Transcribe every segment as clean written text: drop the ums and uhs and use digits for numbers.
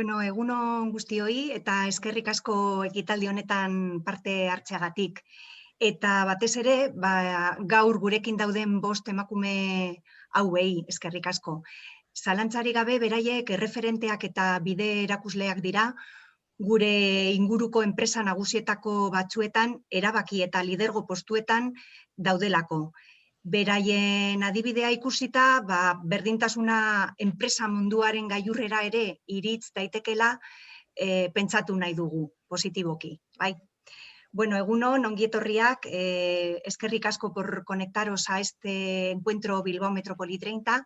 Bueno, egunon guztioi eta eskerrik asko ekitaldi honetan parte hartzeagatik. Eta batez ere, gaur gurekin dauden 5 emakume hauei eskerrik asko. Zalantzarik gabe beraiek erreferenteak eta bide erakusleak dira, gure inguruko enpresa nagusietako batzuetan erabaki eta lidergo postuetan daudelako. Beraien adibidea ikusita, berdintasuna enpresa munduaren gailurrera ere iritz daitekela pentsatu nahi dugu, positiboki, bai. Bueno, egunon, ongi etorriak, eskerrik asko por conectaros a este encuentro Bilbao Metrópoli 30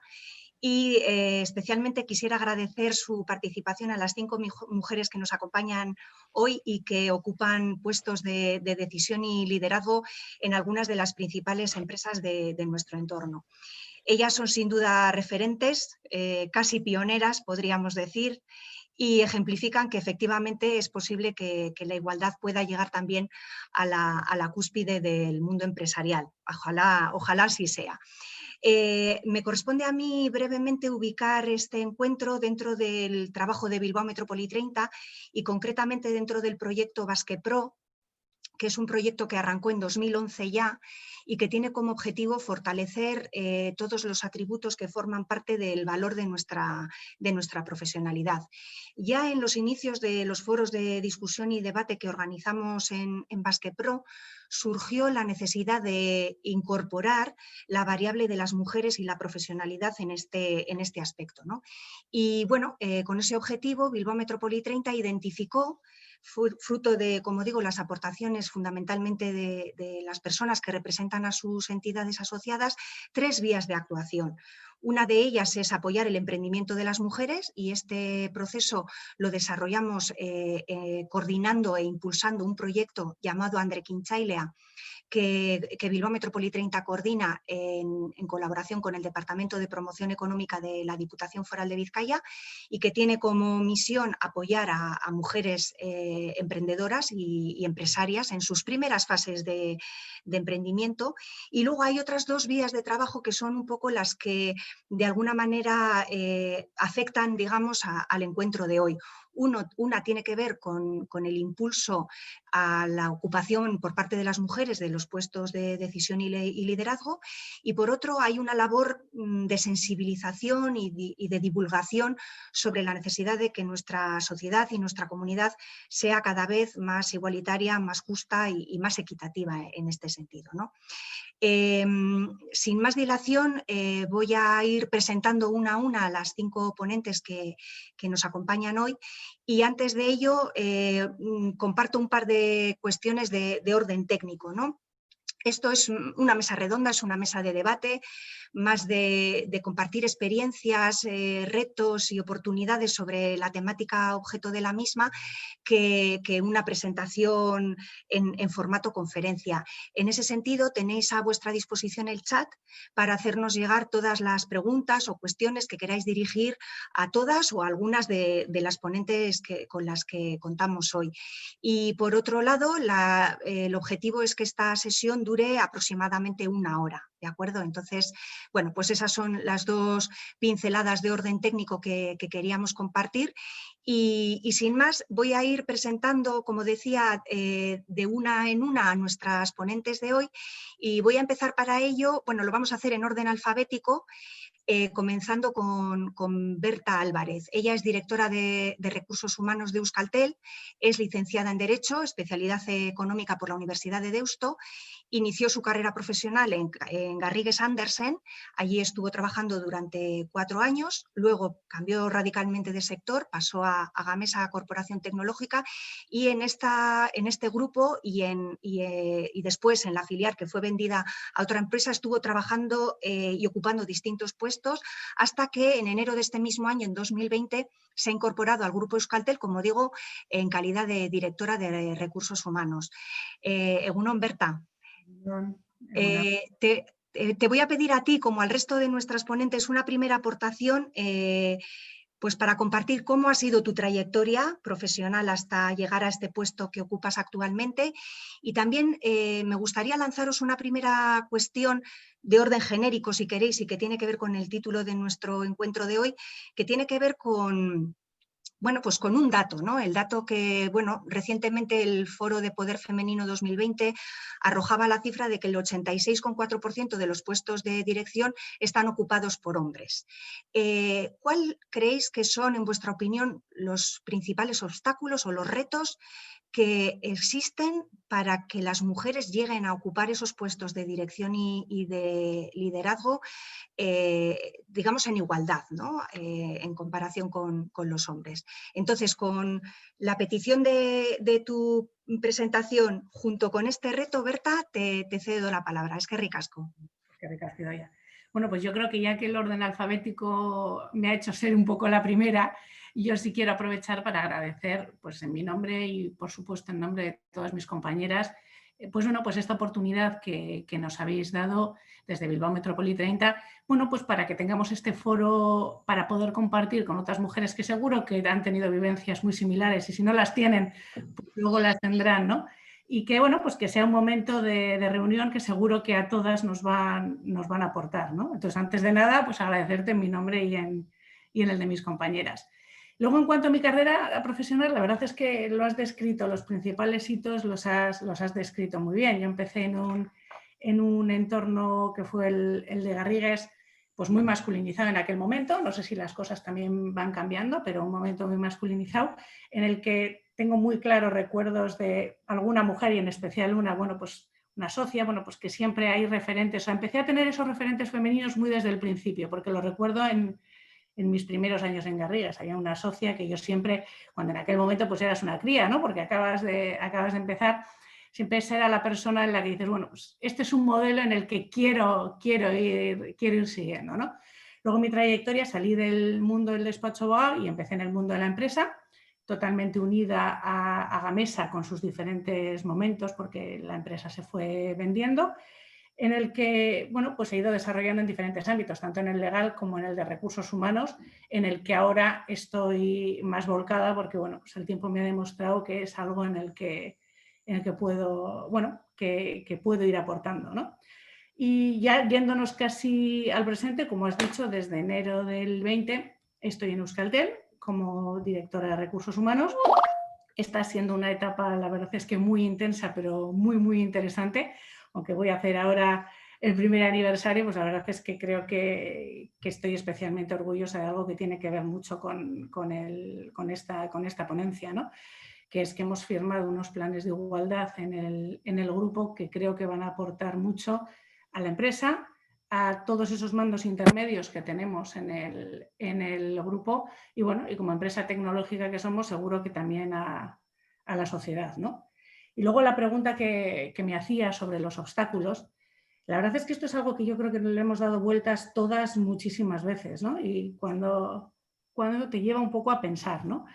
y especialmente quisiera agradecer su participación a las 5 mujeres que nos acompañan hoy y que ocupan puestos de decisión y liderazgo en algunas de las principales empresas de nuestro entorno. Ellas son sin duda referentes, casi pioneras, podríamos decir, y ejemplifican que efectivamente es posible que la igualdad pueda llegar también a la cúspide del mundo empresarial. Ojalá así sea. Me corresponde a mí brevemente ubicar este encuentro dentro del trabajo de Bilbao Metrópoli 30 y concretamente dentro del proyecto Basque Pro, que es un proyecto que arrancó en 2011 ya y que tiene como objetivo fortalecer todos los atributos que forman parte del valor de nuestra profesionalidad. Ya en los inicios de los foros de discusión y debate que organizamos en Basque Pro, surgió la necesidad de incorporar la variable de las mujeres y la profesionalidad en este aspecto, ¿no? Y bueno, con ese objetivo, Bilbao Metrópoli 30 identificó, fruto de, como digo, las aportaciones fundamentalmente de las personas que representan a sus entidades asociadas, 3 vías de actuación. Una de ellas es apoyar el emprendimiento de las mujeres y este proceso lo desarrollamos coordinando e impulsando un proyecto llamado Andrekintzaileak, que Bilbao Metrópoli 30 coordina en colaboración con el Departamento de Promoción Económica de la Diputación Foral de Vizcaya y que tiene como misión apoyar a mujeres emprendedoras y empresarias en sus primeras fases de emprendimiento. Y luego hay otras 2 vías de trabajo que son un poco las que de alguna manera afectan, digamos, al encuentro de hoy. Una tiene que ver con el impulso a la ocupación por parte de las mujeres de los puestos de decisión y liderazgo, y por otro hay una labor de sensibilización y de divulgación sobre la necesidad de que nuestra sociedad y nuestra comunidad sea cada vez más igualitaria, más justa y más equitativa en este sentido, ¿no? Sin más dilación, voy a ir presentando una a una a las 5 ponentes que nos acompañan hoy y antes de ello comparto un par de cuestiones de orden técnico, ¿no? Esto es una mesa redonda, es una mesa de debate, más de compartir experiencias, retos y oportunidades sobre la temática objeto de la misma que una presentación en formato conferencia. En ese sentido, tenéis a vuestra disposición el chat para hacernos llegar todas las preguntas o cuestiones que queráis dirigir a todas o a algunas de las ponentes con las que contamos hoy. Y por otro lado, el objetivo es que esta sesión dure aproximadamente 1 hora, ¿de acuerdo? Entonces, bueno, pues esas son las 2 pinceladas de orden técnico que queríamos compartir y sin más voy a ir presentando, como decía, de una en una a nuestras ponentes de hoy y voy a empezar para ello, bueno, lo vamos a hacer en orden alfabético, comenzando con Berta Álvarez. Ella es directora de Recursos Humanos de Euskaltel, es licenciada en Derecho, especialidad económica por la Universidad de Deusto, inició su carrera profesional en Garrigues Andersen, allí estuvo trabajando durante 4 años, luego cambió radicalmente de sector, pasó a Gamesa Corporación Tecnológica y en este grupo y después en la filial que fue vendida a otra empresa estuvo trabajando y ocupando distintos puestos hasta que en enero de este mismo año, en 2020, se ha incorporado al Grupo Euskaltel, como digo, en calidad de directora de Recursos Humanos. Egunon, Berta. Te voy a pedir a ti, como al resto de nuestras ponentes, una primera aportación pues para compartir cómo ha sido tu trayectoria profesional hasta llegar a este puesto que ocupas actualmente. Y también me gustaría lanzaros una primera cuestión de orden genérico, si queréis, y que tiene que ver con el título de nuestro encuentro de hoy, que tiene que ver con Bueno, pues con un dato, ¿no? El dato que, bueno, recientemente el Foro de Poder Femenino 2020 arrojaba la cifra de que el 86,4% de los puestos de dirección están ocupados por hombres. ¿Cuál creéis que son, en vuestra opinión, los principales obstáculos o los retos que existen para que las mujeres lleguen a ocupar esos puestos de dirección y de liderazgo, digamos, en igualdad, ¿no? En comparación con los hombres? Entonces, con la petición de tu presentación junto con este reto, Berta, te cedo la palabra. Es que ricasco. Bueno, pues yo creo que ya que el orden alfabético me ha hecho ser un poco la primera, yo sí quiero aprovechar para agradecer, pues en mi nombre y por supuesto en nombre de todas mis compañeras, pues bueno, pues esta oportunidad que nos habéis dado desde Bilbao Metrópoli 30, bueno, pues para que tengamos este foro para poder compartir con otras mujeres que seguro que han tenido vivencias muy similares y si no las tienen, pues luego las tendrán, ¿no? Y que, bueno, pues que sea un momento de reunión que seguro que a todas nos van a aportar, ¿no? Entonces, antes de nada, pues agradecerte en mi nombre y en el de mis compañeras. Luego, en cuanto a mi carrera profesional, la verdad es que lo has descrito, los principales hitos los has descrito muy bien. Yo empecé en un entorno que fue el de Garrigues, pues muy masculinizado en aquel momento, no sé si las cosas también van cambiando, pero un momento muy masculinizado, en el que tengo muy claros recuerdos de alguna mujer y en especial una, bueno, pues una socia, bueno, pues que siempre hay referentes, o sea, empecé a tener esos referentes femeninos muy desde el principio, porque lo recuerdo en mis primeros años en Garrigues. Había una socia que yo siempre, cuando en aquel momento pues eras una cría, ¿no? Porque acabas de empezar, siempre era la persona en la que dices, bueno, pues este es un modelo en el que quiero ir siguiendo, ¿no? Luego en mi trayectoria salí del mundo del despacho abogado y empecé en el mundo de la empresa, totalmente unida a Gamesa con sus diferentes momentos, porque la empresa se fue vendiendo, en el que, bueno, pues he ido desarrollando en diferentes ámbitos, tanto en el legal como en el de recursos humanos, en el que ahora estoy más volcada porque, bueno, pues el tiempo me ha demostrado que es algo en el que puedo, bueno, que puedo ir aportando, ¿no? Y ya yéndonos casi al presente, como has dicho, desde enero del 20 estoy en Euskaltel como directora de recursos humanos. Está siendo una etapa, la verdad es que muy intensa, pero muy, muy interesante. Aunque voy a hacer ahora el primer aniversario, pues la verdad es que creo que estoy especialmente orgullosa de algo que tiene que ver mucho con esta ponencia, ¿no? Que es que hemos firmado unos planes de igualdad en el grupo que creo que van a aportar mucho a la empresa, a todos esos mandos intermedios que tenemos en el grupo y, bueno, y como empresa tecnológica que somos, seguro que también a la sociedad, ¿no? Y luego la pregunta que me hacía sobre los obstáculos, la verdad es que esto es algo que yo creo que le hemos dado vueltas todas muchísimas veces, ¿no? Y cuando te lleva un poco a pensar, ¿no?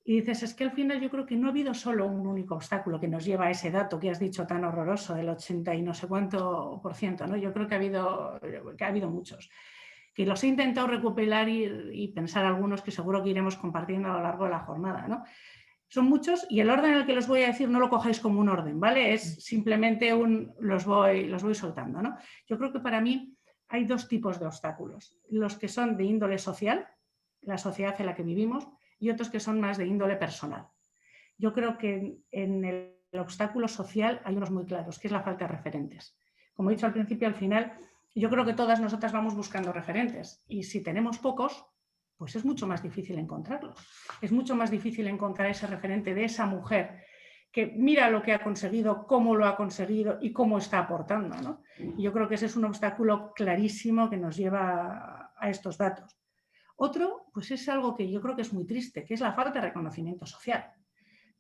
Y dices, es que al final yo creo que no ha habido solo un único obstáculo que nos lleva a ese dato que has dicho tan horroroso, del 80 y no sé cuánto %, ¿no? Yo creo que ha habido muchos. Que los he intentado recopilar y pensar algunos que seguro que iremos compartiendo a lo largo de la jornada, ¿no? Son muchos y el orden en el que los voy a decir no lo cojáis como un orden, ¿vale? Es simplemente los voy soltando, ¿no? Yo creo que para mí hay dos tipos de obstáculos. Los que son de índole social, la sociedad en la que vivimos, y otros que son más de índole personal. Yo creo que en el obstáculo social hay unos muy claros, que es la falta de referentes. Como he dicho al principio, al final, yo creo que todas nosotras vamos buscando referentes y si tenemos pocos, pues es mucho más difícil encontrarlos. Es mucho más difícil encontrar ese referente de esa mujer que mira lo que ha conseguido, cómo lo ha conseguido y cómo está aportando, ¿no? Y yo creo que ese es un obstáculo clarísimo que nos lleva a estos datos. Otro, pues es algo que yo creo que es muy triste, que es la falta de reconocimiento social.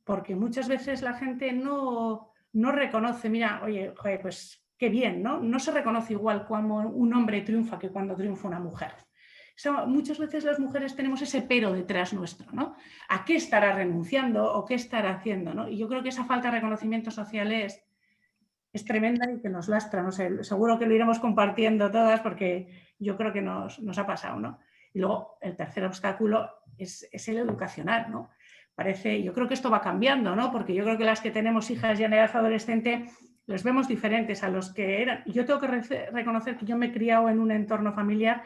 Porque muchas veces la gente no reconoce, mira, oye, joder, pues qué bien, ¿no? No se reconoce igual cuando un hombre triunfa que cuando triunfa una mujer. Muchas veces las mujeres tenemos ese pero detrás nuestro, ¿no? ¿A qué estará renunciando o qué estará haciendo, ¿no? Y yo creo que esa falta de reconocimiento social es tremenda y que nos lastra, no sé, seguro que lo iremos compartiendo todas porque yo creo que nos ha pasado, ¿no? Y luego el tercer obstáculo es el educacional, ¿no? Yo creo que esto va cambiando, ¿no? Porque yo creo que las que tenemos hijas ya en edad adolescente los vemos diferentes a los que eran. Yo tengo que reconocer que yo me he criado en un entorno familiar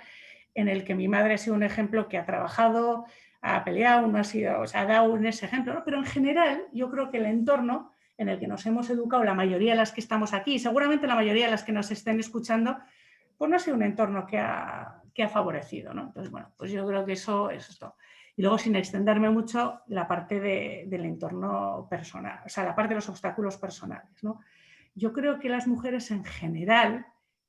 en el que mi madre ha sido un ejemplo que ha trabajado, ha peleado, uno ha sido, o sea, ha dado ese ejemplo, ¿no? Pero en general yo creo que el entorno en el que nos hemos educado, la mayoría de las que estamos aquí, y seguramente la mayoría de las que nos estén escuchando, pues no ha sido un entorno que ha favorecido, ¿no? Entonces, bueno, pues yo creo que eso es esto. Y luego, sin extenderme mucho, la parte del entorno personal, o sea, la parte de los obstáculos personales, ¿no? Yo creo que las mujeres en general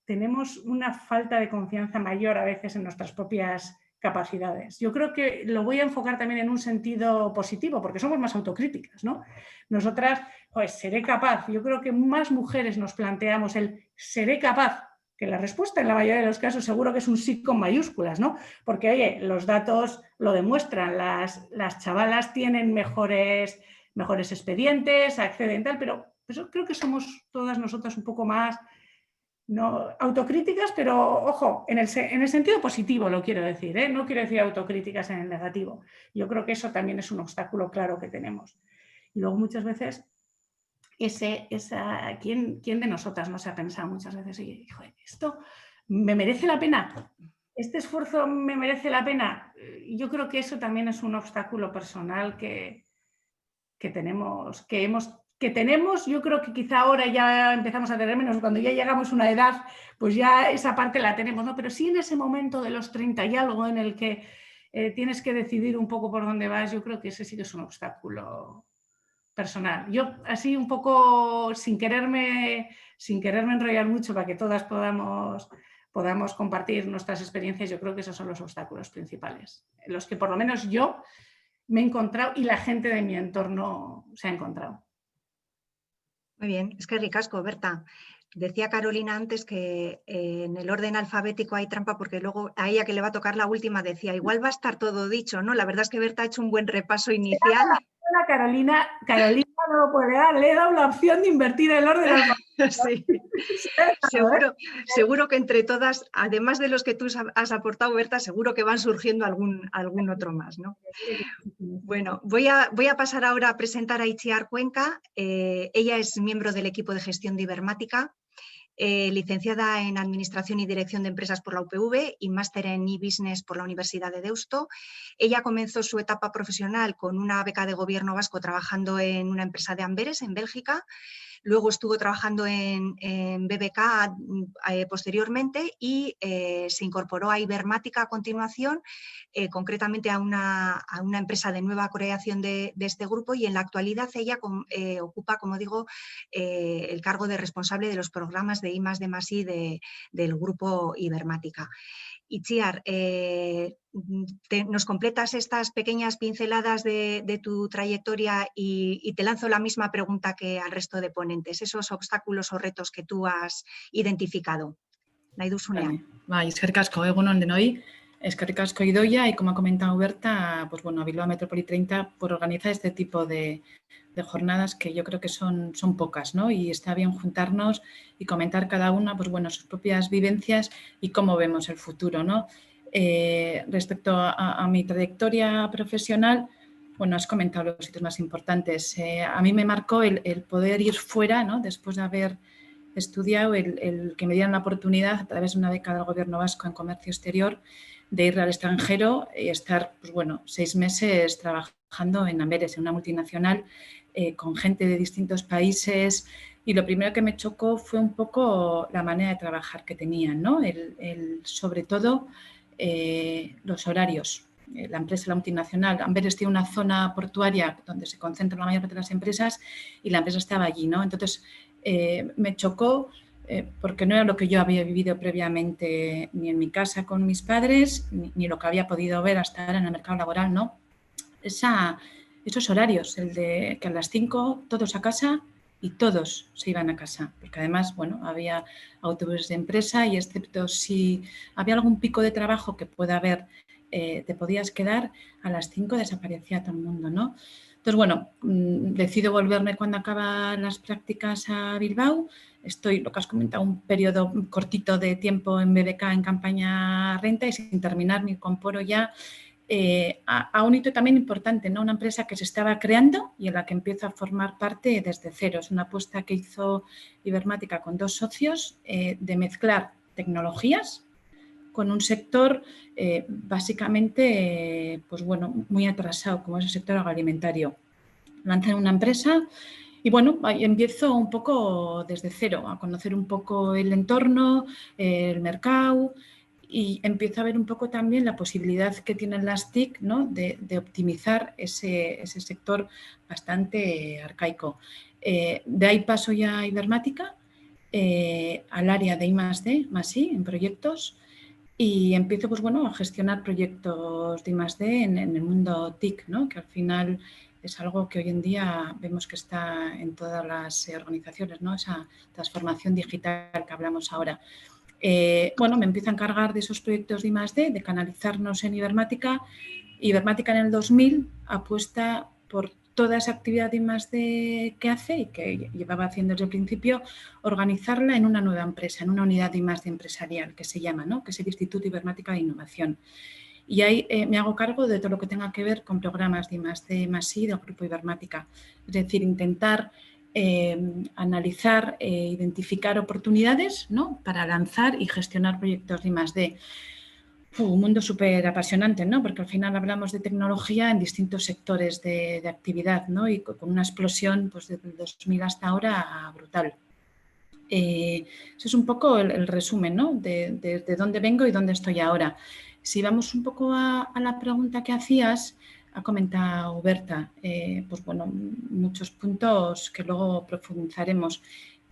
tenemos una falta de confianza mayor a veces en nuestras propias capacidades. Yo creo que lo voy a enfocar también en un sentido positivo, porque somos más autocríticas, ¿no? Nosotras, pues seré capaz. Yo creo que más mujeres nos planteamos el seré capaz, que la respuesta en la mayoría de los casos seguro que es un sí con mayúsculas, ¿no? Porque, oye, los datos lo demuestran, las chavalas tienen mejores expedientes, acceden tal, pero yo creo que somos todas nosotras un poco más no autocríticas, pero ojo, en el sentido positivo lo quiero decir, ¿eh? No quiero decir autocríticas en el negativo. Yo creo que eso también es un obstáculo claro que tenemos. Y luego muchas veces, ¿quién de nosotras no se ha pensado muchas veces, oye, esto me merece la pena? ¿Este esfuerzo me merece la pena? Yo creo que eso también es un obstáculo personal que tenemos, yo creo que quizá ahora ya empezamos a tener menos, cuando ya llegamos a una edad, pues ya esa parte la tenemos, ¿no? Pero sí en ese momento de los 30 y algo en el que tienes que decidir un poco por dónde vas, yo creo que ese sí que es un obstáculo personal. Yo así un poco sin quererme enrollar mucho para que todas podamos compartir nuestras experiencias, yo creo que esos son los obstáculos principales, los que por lo menos yo me he encontrado y la gente de mi entorno se ha encontrado. Muy bien, es que ricasco, Berta. Decía Carolina antes que en el orden alfabético hay trampa porque luego a ella que le va a tocar la última decía, igual va a estar todo dicho, ¿no? La verdad es que Berta ha hecho un buen repaso inicial. Carolina no lo puede dar, le he dado la opción de invertir el orden alfabético. Sí. Seguro que entre todas, además de los que tú has aportado, Berta, seguro que van surgiendo algún otro más, ¿no? Bueno, voy a pasar ahora a presentar a Itziar Cuenca. Ella es miembro del equipo de gestión de Ibermática, licenciada en Administración y Dirección de Empresas por la UPV y máster en e-Business por la Universidad de Deusto. Ella comenzó su etapa profesional con una beca de gobierno vasco trabajando en una empresa de Amberes, en Bélgica. Luego estuvo trabajando en BBK posteriormente y se incorporó a Ibermática a continuación, concretamente a una empresa de nueva creación de este grupo, y en la actualidad ella ocupa, como digo, el cargo de responsable de los programas de I+D+I del grupo Ibermática. Itziar, nos completas estas pequeñas pinceladas de tu trayectoria y te lanzo la misma pregunta que al resto de ponentes, esos obstáculos o retos que tú has identificado. Nahi duzunean. Bai, eskerrik asko, egunon denoi, eskerrik asko Idoia, y como ha comentado Berta, pues bueno, Bilbao Metrópoli 30 por organizar este tipo de jornadas que yo creo que son pocas, ¿no? Y está bien juntarnos y comentar cada una, pues bueno, sus propias vivencias y cómo vemos el futuro, ¿no? Respecto a mi trayectoria profesional, bueno, has comentado los sitios más importantes. A mí me marcó el poder ir fuera, ¿no? Después de haber estudiado, el que me dieran la oportunidad a través de una beca del Gobierno vasco en comercio exterior de ir al extranjero y estar, pues bueno, 6 meses trabajando en Amberes, en una multinacional, con gente de distintos países, y lo primero que me chocó fue un poco la manera de trabajar que tenían, ¿no? Sobre todo los horarios. La empresa, la multinacional, Amberes tiene una zona portuaria donde se concentran la mayor parte de las empresas y la empresa estaba allí, ¿no? Entonces, me chocó porque no era lo que yo había vivido previamente ni en mi casa con mis padres, ni lo que había podido ver hasta ahora en el mercado laboral, ¿no? Esos horarios, el de que a las 5 todos a casa y todos se iban a casa, porque además, bueno, había autobuses de empresa y excepto si había algún pico de trabajo que pueda haber, te podías quedar, a las 5 desaparecía todo el mundo, ¿no? Entonces, bueno, decido volverme cuando acaban las prácticas a Bilbao. Estoy, lo que has comentado, un periodo cortito de tiempo en BBK en campaña renta y sin terminar me incorporo ya a un hito también importante, ¿no? Una empresa que se estaba creando y en la que empiezo a formar parte desde cero. Es una apuesta que hizo Ibermática con 2 socios de mezclar tecnologías con un sector básicamente pues bueno, muy atrasado, como es el sector agroalimentario. Lancé una empresa y bueno, ahí empiezo un poco desde cero, a conocer un poco el entorno, el mercado, y empiezo a ver un poco también la posibilidad que tienen las TIC, ¿no? de optimizar ese sector bastante arcaico. De ahí paso ya a Ibermática, al área de I+D, +I, en proyectos, y empiezo pues, bueno, a gestionar proyectos de I+D en el mundo TIC, ¿no? Que al final es algo que hoy en día vemos que está en todas las organizaciones, ¿no? Esa transformación digital que hablamos ahora. Bueno, me empiezo a encargar de esos proyectos de I+D, de canalizarnos en Ibermática. Ibermática en el 2000 apuesta por toda esa actividad de I+D que hace y que llevaba haciendo desde el principio, organizarla en una nueva empresa, en una unidad de I+D empresarial que se llama, ¿no? Que es el Instituto Ibermática de Innovación. Y ahí me hago cargo de todo lo que tenga que ver con programas de I+D, +I del Grupo Ibermática. Es decir, intentar analizar, identificar oportunidades, ¿no? Para lanzar y gestionar proyectos de I+D. Un mundo súper apasionante, ¿no? Porque al final hablamos de tecnología en distintos sectores de actividad, ¿no? Y con una explosión pues, desde el 2000 hasta ahora brutal. Eso es un poco el resumen, ¿no? de dónde vengo y dónde estoy ahora. Si vamos un poco a la pregunta que hacías, ha comentado Berta, pues bueno, muchos puntos que luego profundizaremos.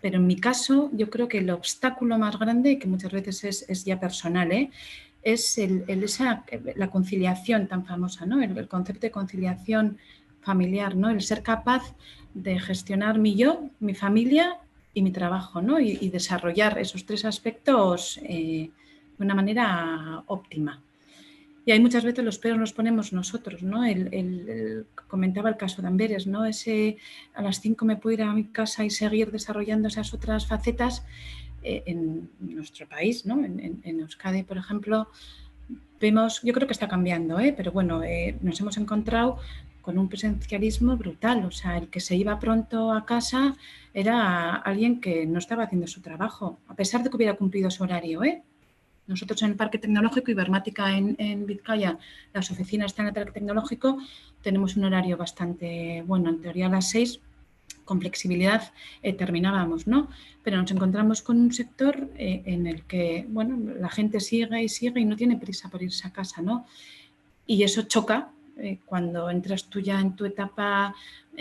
Pero en mi caso, yo creo que el obstáculo más grande, que muchas veces es ya personal, es la conciliación tan famosa, ¿no? El concepto de conciliación familiar, ¿no? El ser capaz de gestionar mi yo, mi familia y mi trabajo, ¿no? Y desarrollar esos tres aspectos de una manera óptima. Y ahí muchas veces los peros los ponemos nosotros, ¿no? Comentaba el caso de Amberes, ¿no? Ese a las 5 me puedo ir a mi casa y seguir desarrollando esas otras facetas. En nuestro país, ¿no? En Euskadi, por ejemplo, vemos, yo creo que está cambiando, pero bueno, nos hemos encontrado con un presencialismo brutal. O sea, el que se iba pronto a casa era alguien que no estaba haciendo su trabajo, a pesar de que hubiera cumplido su horario, Nosotros en el Parque Tecnológico Ibermática en Vizcaya, las oficinas están en el Parque Tecnológico, tenemos un horario bastante bueno, en teoría a las 6, con flexibilidad terminábamos, ¿no? Pero nos encontramos con un sector en el que, bueno, la gente sigue y no tiene prisa por irse a casa, ¿no? Y eso choca cuando entras tú ya en tu etapa,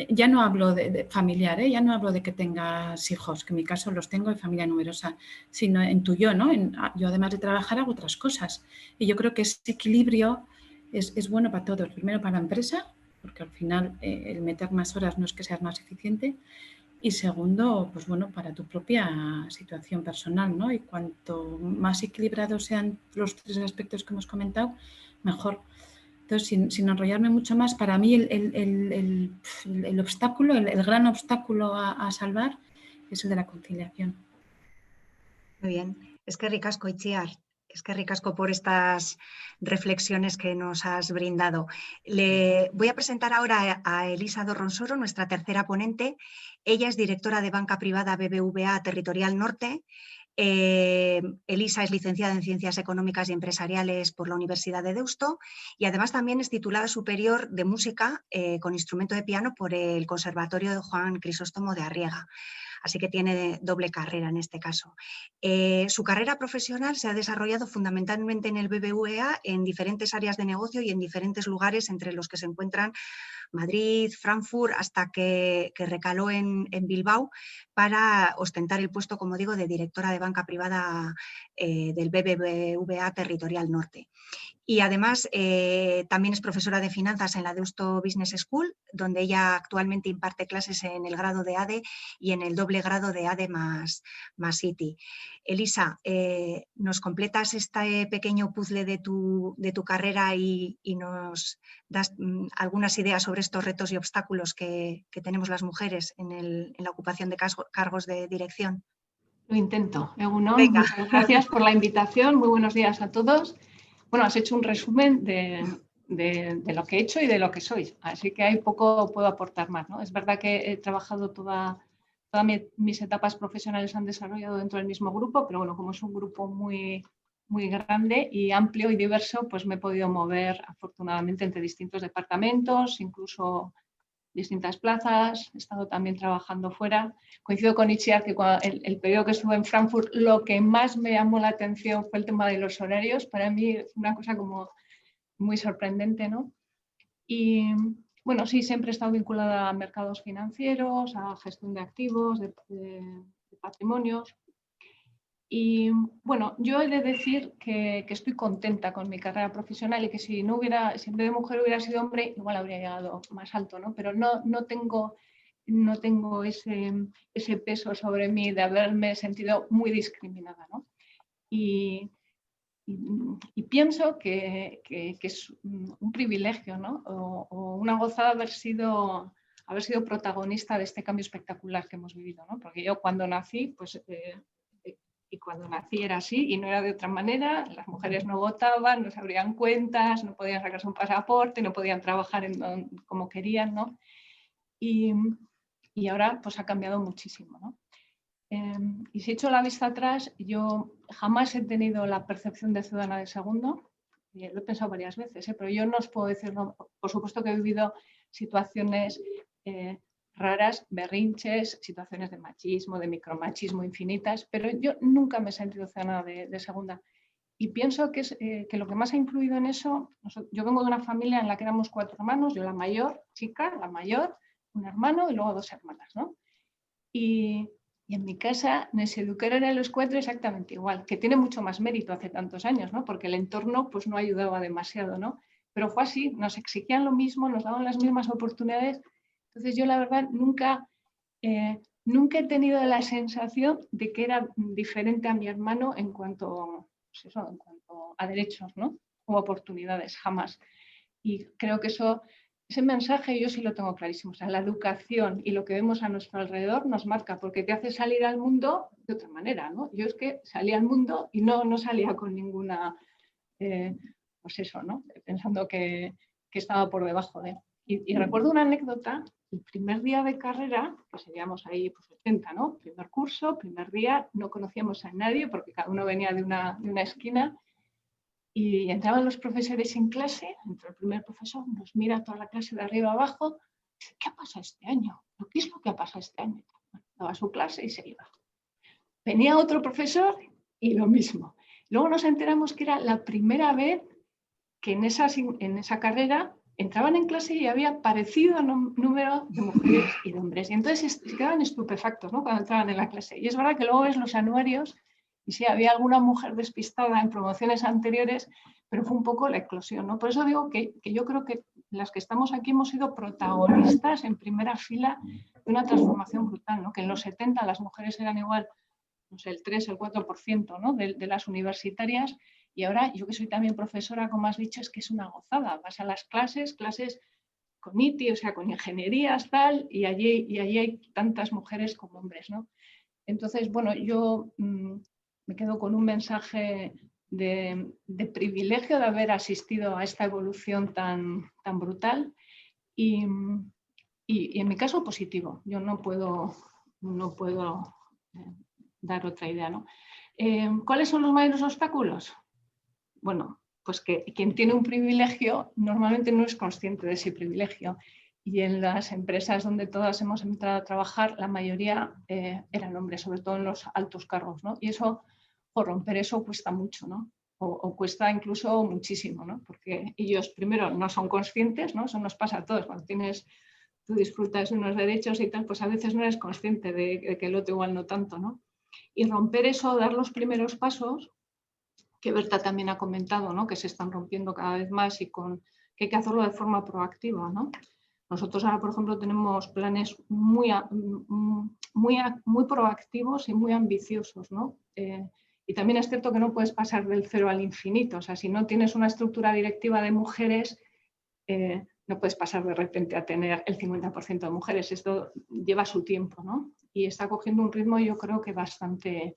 ya no hablo de familiar, ya no hablo de que tengas hijos, que en mi caso los tengo de familia numerosa, sino en tu yo, ¿no? Yo además de trabajar hago otras cosas. Y yo creo que ese equilibrio es bueno para todos. Primero para la empresa, porque al final el meter más horas no es que seas más eficiente. Y segundo, pues bueno, para tu propia situación personal, ¿no? Y cuanto más equilibrados sean los tres aspectos que hemos comentado, mejor. Entonces, sin enrollarme mucho más, para mí el obstáculo, el gran obstáculo a salvar es el de la conciliación. Muy bien. Eskerrik asko, Itziar. Eskerrik asko por estas reflexiones que nos has brindado. Le voy a presentar ahora a Elisa Dorronsoro, nuestra tercera ponente. Ella es directora de banca privada BBVA Territorial Norte. Elisa es licenciada en Ciencias Económicas y Empresariales por la Universidad de Deusto y además también es titulada superior de música con instrumento de piano por el Conservatorio de Juan Crisóstomo de Arriaga. Así que tiene doble carrera en este caso. Su carrera profesional se ha desarrollado fundamentalmente en el BBVA en diferentes áreas de negocio y en diferentes lugares entre los que se encuentran Madrid, Frankfurt, hasta que recaló en Bilbao para ostentar el puesto, como digo, de directora de banca privada del BBVA Territorial Norte. Y además también es profesora de finanzas en la Deusto Business School, donde ella actualmente imparte clases en el grado de ADE y en el doble grado de ADE más ITI. Elisa, ¿nos completas este pequeño puzzle de tu carrera y nos das algunas ideas sobre estos retos y obstáculos que tenemos las mujeres en la ocupación de cargos de dirección? Lo intento. Egunon, Venga. muchas gracias por la invitación. Muy buenos días a todos. Bueno, has hecho un resumen de lo que he hecho y de lo que soy, así que ahí poco puedo aportar más, ¿no? Es verdad que he trabajado todas mis etapas profesionales han desarrollado dentro del mismo grupo, pero bueno, como es un grupo muy muy grande y amplio y diverso, pues me he podido mover afortunadamente entre distintos departamentos, incluso distintas plazas. He estado también trabajando fuera. Coincido con Itziar que el periodo que estuve en Frankfurt, lo que más me llamó la atención fue el tema de los horarios. Para mí es una cosa como muy sorprendente, ¿no? Y bueno, sí, siempre he estado vinculada a mercados financieros, a gestión de activos, de patrimonios. Y bueno, yo he de decir que estoy contenta con mi carrera profesional y que si no hubiera, si en vez de mujer hubiera sido hombre, igual habría llegado más alto, ¿no? Pero no tengo ese peso sobre mí de haberme sentido muy discriminada, ¿no? Y pienso que es un privilegio, ¿no? O una gozada haber sido protagonista de este cambio espectacular que hemos vivido, ¿no? Porque yo cuando nací, pues... y cuando nací era así y no era de otra manera, las mujeres no votaban, no se abrían cuentas, no podían sacarse un pasaporte, no podían trabajar como querían, ¿no? Y ahora pues ha cambiado muchísimo, ¿no? Y si echo la vista atrás, yo jamás he tenido la percepción de ciudadana de segundo, y lo he pensado varias veces, pero yo no os puedo decir, no, por supuesto que he vivido situaciones raras, berrinches, situaciones de machismo, de micromachismo infinitas, pero yo nunca me he sentido ciudadana de segunda. Y pienso que lo que más ha influido en eso, yo vengo de una familia en la que éramos 4 hermanos, yo la mayor, chica, la mayor, un hermano y luego 2 hermanas, ¿no? Y en mi casa nos educaron a los 4 exactamente igual, que tiene mucho más mérito hace tantos años, ¿no? Porque el entorno pues, no ayudaba demasiado, ¿no? Pero fue así, nos exigían lo mismo, nos daban las mismas oportunidades. Entonces yo la verdad nunca he tenido la sensación de que era diferente a mi hermano en cuanto, pues eso, en cuanto a derechos, ¿no? O oportunidades, jamás. Y creo que ese mensaje yo sí lo tengo clarísimo. O sea, la educación y lo que vemos a nuestro alrededor nos marca porque te hace salir al mundo de otra manera, ¿no? Yo es que salía al mundo y no salía con ninguna, pues eso, ¿no? Pensando que estaba por debajo de. Y recuerdo una anécdota, el primer día de carrera, que seríamos ahí pues 80, ¿no? Primer curso, primer día, no conocíamos a nadie porque cada uno venía de una esquina. Y entraban los profesores en clase, entró el primer profesor, nos mira toda la clase de arriba abajo, dice, ¿qué ha pasado este año? ¿Qué es lo que ha pasado este año? Bueno, daba su clase y se iba. Venía otro profesor y lo mismo. Luego nos enteramos que era la primera vez que en esa carrera entraban en clase y había parecido número de mujeres y de hombres. Y entonces se quedaban estupefactos, ¿no? Cuando entraban en la clase. Y es verdad que luego ves los anuarios y sí, había alguna mujer despistada en promociones anteriores, pero fue un poco la eclosión, ¿no? Por eso digo que yo creo que las que estamos aquí hemos sido protagonistas en primera fila de una transformación brutal, ¿no? Que en los 70 las mujeres eran igual, no sé, el 3, el 4%, ¿no? de las universitarias, y ahora yo que soy también profesora, como has dicho, es que es una gozada. Vas a las clases con ITI, o sea, con ingenierías, tal, y allí hay tantas mujeres como hombres, ¿no? Entonces, bueno, yo me quedo con un mensaje de privilegio de haber asistido a esta evolución tan brutal y en mi caso positivo. Yo no puedo dar otra idea, ¿no? ¿Cuáles son los mayores obstáculos? Bueno, pues que quien tiene un privilegio normalmente no es consciente de ese privilegio. Y en las empresas donde todas hemos entrado a trabajar, la mayoría eran hombres, sobre todo en los altos cargos, ¿no? Y eso, por romper eso, cuesta mucho, ¿no? O cuesta incluso muchísimo, ¿no? Porque ellos, primero, no son conscientes, ¿no? Eso nos pasa a todos. Cuando tú disfrutas de unos derechos y tal, pues a veces no eres consciente de que el otro igual no tanto, ¿no? Y romper eso, dar los primeros pasos, que Berta también ha comentado, ¿no? Que se están rompiendo cada vez más y que hay que hacerlo de forma proactiva, ¿no? Nosotros ahora, por ejemplo, tenemos planes muy proactivos y muy ambiciosos, ¿no? Y también es cierto que no puedes pasar del 0 al infinito. O sea, si no tienes una estructura directiva de mujeres, no puedes pasar de repente a tener el 50% de mujeres. Esto lleva su tiempo, ¿no? Y está cogiendo un ritmo, yo creo que bastante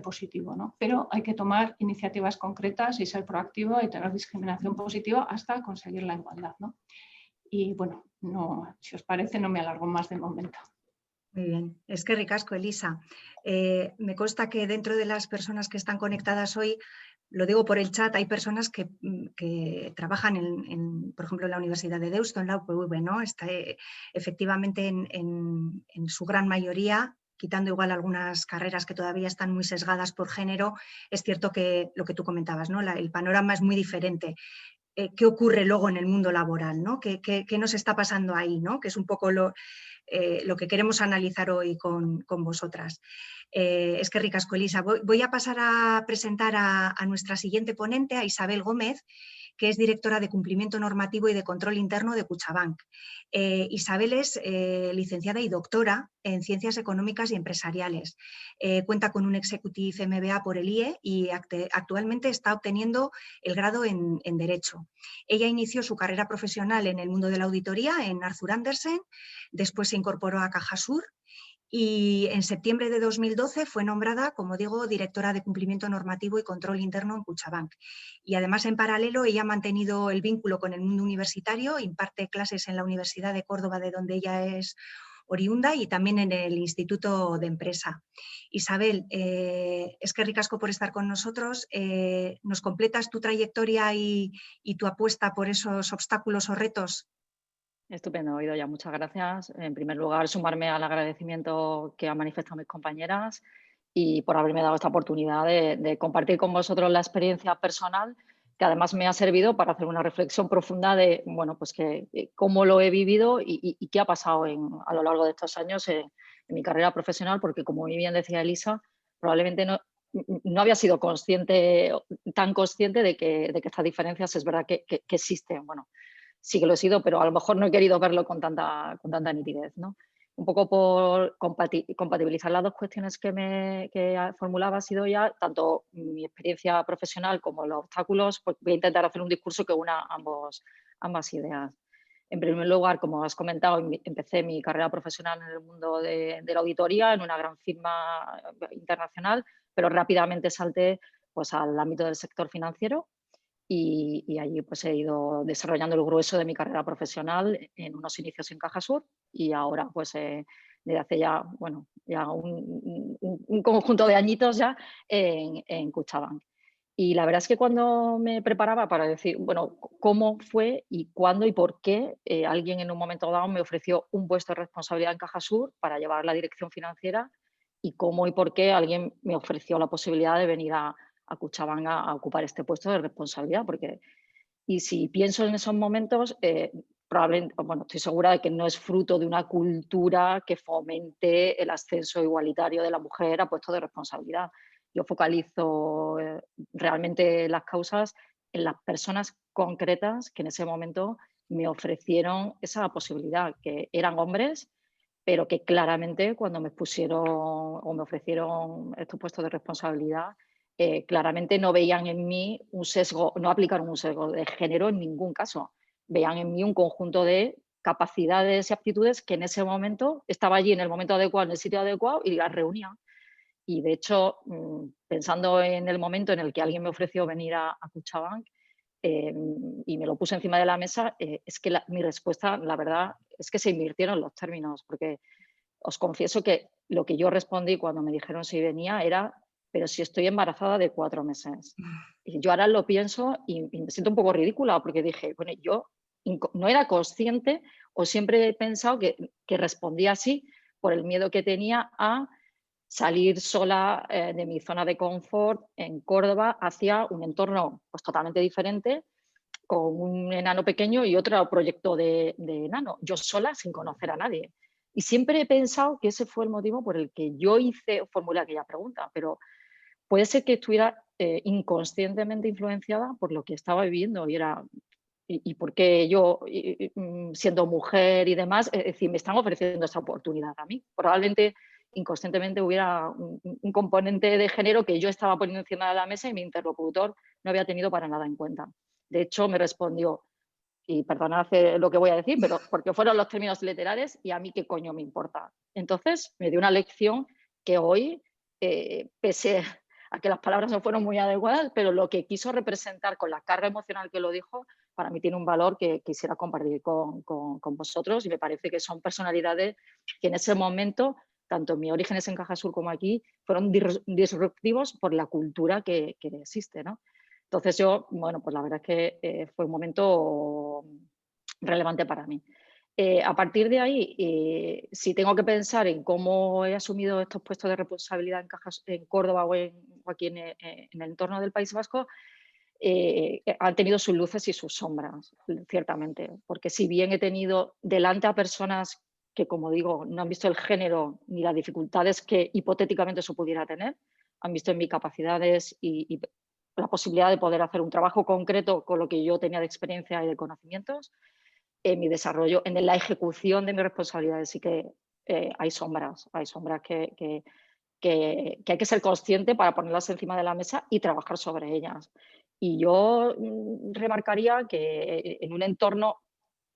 positivo, ¿no? Pero hay que tomar iniciativas concretas y ser proactivo y tener discriminación positiva hasta conseguir la igualdad, ¿no? Y bueno, si os parece, no me alargo más de momento. Muy bien, es que ricasco, Elisa. Me consta que dentro de las personas que están conectadas hoy, lo digo por el chat, hay personas que trabajan, por ejemplo, en la Universidad de Deusto, en la UPV, ¿no? Está, efectivamente, en su gran mayoría, quitando igual algunas carreras que todavía están muy sesgadas por género, es cierto que lo que tú comentabas, ¿no? El panorama es muy diferente. ¿Qué ocurre luego en el mundo laboral, ¿no? ¿Qué nos está pasando ahí, ¿no? Que es un poco lo que queremos analizar hoy con vosotras. Es que ricasco, Elisa. Voy a pasar a presentar a nuestra siguiente ponente, a Isabel Gómez, que es directora de Cumplimiento Normativo y de Control Interno de Cuchabank. Isabel es licenciada y doctora en Ciencias Económicas y Empresariales. Cuenta con un Executive MBA por el IE y actualmente está obteniendo el grado en Derecho. Ella inició su carrera profesional en el mundo de la auditoría en Arthur Andersen, después se incorporó a Cajasur y en septiembre de 2012 fue nombrada, como digo, directora de Cumplimiento Normativo y Control Interno en Cuchabank. Y además, en paralelo, ella ha mantenido el vínculo con el mundo universitario, imparte clases en la Universidad de Córdoba, de donde ella es oriunda, y también en el Instituto de Empresa. Isabel, es que ricasco por estar con nosotros. ¿Nos completas tu trayectoria y tu apuesta por esos obstáculos o retos? Estupendo, Idoia, muchas gracias. En primer lugar, sumarme al agradecimiento que han manifestado mis compañeras y por haberme dado esta oportunidad de compartir con vosotros la experiencia personal, que además me ha servido para hacer una reflexión profunda de, bueno, pues cómo lo he vivido y qué ha pasado a lo largo de estos años en mi carrera profesional, porque como muy bien decía Elisa, probablemente no había sido tan consciente de que estas diferencias es verdad que existen. Bueno, sí que lo he sido, pero a lo mejor no he querido verlo con tanta nitidez, ¿no? Un poco por compatibilizar las dos cuestiones que formulaba ha sido ya tanto mi experiencia profesional como los obstáculos, pues voy a intentar hacer un discurso que una ambas ideas. En primer lugar, como has comentado, empecé mi carrera profesional en el mundo de la auditoría, en una gran firma internacional, pero rápidamente salté pues, al ámbito del sector financiero. Y allí pues he ido desarrollando el grueso de mi carrera profesional en unos inicios en Cajasur y ahora pues desde hace ya, bueno, ya un conjunto de añitos ya en Cuchabank. Y la verdad es que cuando me preparaba para decir, bueno, cómo fue y cuándo y por qué alguien en un momento dado me ofreció un puesto de responsabilidad en Cajasur para llevar la dirección financiera y cómo y por qué alguien me ofreció la posibilidad de venir a Cuchabank a ocupar este puesto de responsabilidad, porque y si pienso en esos momentos, probablemente, bueno, estoy segura de que no es fruto de una cultura que fomente el ascenso igualitario de la mujer a puestos de responsabilidad. Yo focalizo realmente las causas en las personas concretas que en ese momento me ofrecieron esa posibilidad, que eran hombres, pero que claramente cuando me pusieron o me ofrecieron estos puestos de responsabilidad, claramente no veían en mí un sesgo, no aplicaron un sesgo de género en ningún caso. Veían en mí un conjunto de capacidades y aptitudes que en ese momento estaba allí en el momento adecuado, en el sitio adecuado y las reunía. Y de hecho, pensando en el momento en el que alguien me ofreció venir a Cuchabank y me lo puse encima de la mesa, es que mi respuesta, la verdad, es que se invirtieron los términos, porque os confieso que lo que yo respondí cuando me dijeron si venía era, pero si estoy embarazada de 4 meses. Y yo ahora lo pienso y me siento un poco ridícula porque dije, bueno, yo no era consciente o siempre he pensado que respondía así por el miedo que tenía a salir sola de mi zona de confort en Córdoba hacia un entorno pues, totalmente diferente, con un enano pequeño y otro proyecto de enano, yo sola sin conocer a nadie. Y siempre he pensado que ese fue el motivo por el que yo formulé aquella pregunta, pero puede ser que estuviera inconscientemente influenciada por lo que estaba viviendo y por qué yo, siendo mujer y demás, es decir, me están ofreciendo esta oportunidad a mí. Probablemente inconscientemente hubiera un componente de género que yo estaba poniendo encima de la mesa y mi interlocutor no había tenido para nada en cuenta. De hecho, me respondió, y perdonad lo que voy a decir, pero porque fueron los términos literales y a mí qué coño me importa. Entonces, me dio una lección que hoy, pese a que las palabras no fueron muy adecuadas, pero lo que quiso representar con la carga emocional que lo dijo, para mí tiene un valor que quisiera compartir con vosotros, y me parece que son personalidades que en ese momento, tanto en mis orígenes en Cajasur como aquí, fueron disruptivos por la cultura que existe, ¿no? Entonces yo, bueno, pues la verdad es que fue un momento relevante para mí. A partir de ahí, si tengo que pensar en cómo he asumido estos puestos de responsabilidad en Córdoba o aquí en el entorno del País Vasco, han tenido sus luces y sus sombras, ciertamente. Porque si bien he tenido delante a personas que, como digo, no han visto el género ni las dificultades que hipotéticamente eso pudiera tener, han visto en mis capacidades y la posibilidad de poder hacer un trabajo concreto con lo que yo tenía de experiencia y de conocimientos, en mi desarrollo, en la ejecución de mis responsabilidades. Sí que hay sombras que hay que ser consciente para ponerlas encima de la mesa y trabajar sobre ellas. Y yo remarcaría que en un entorno,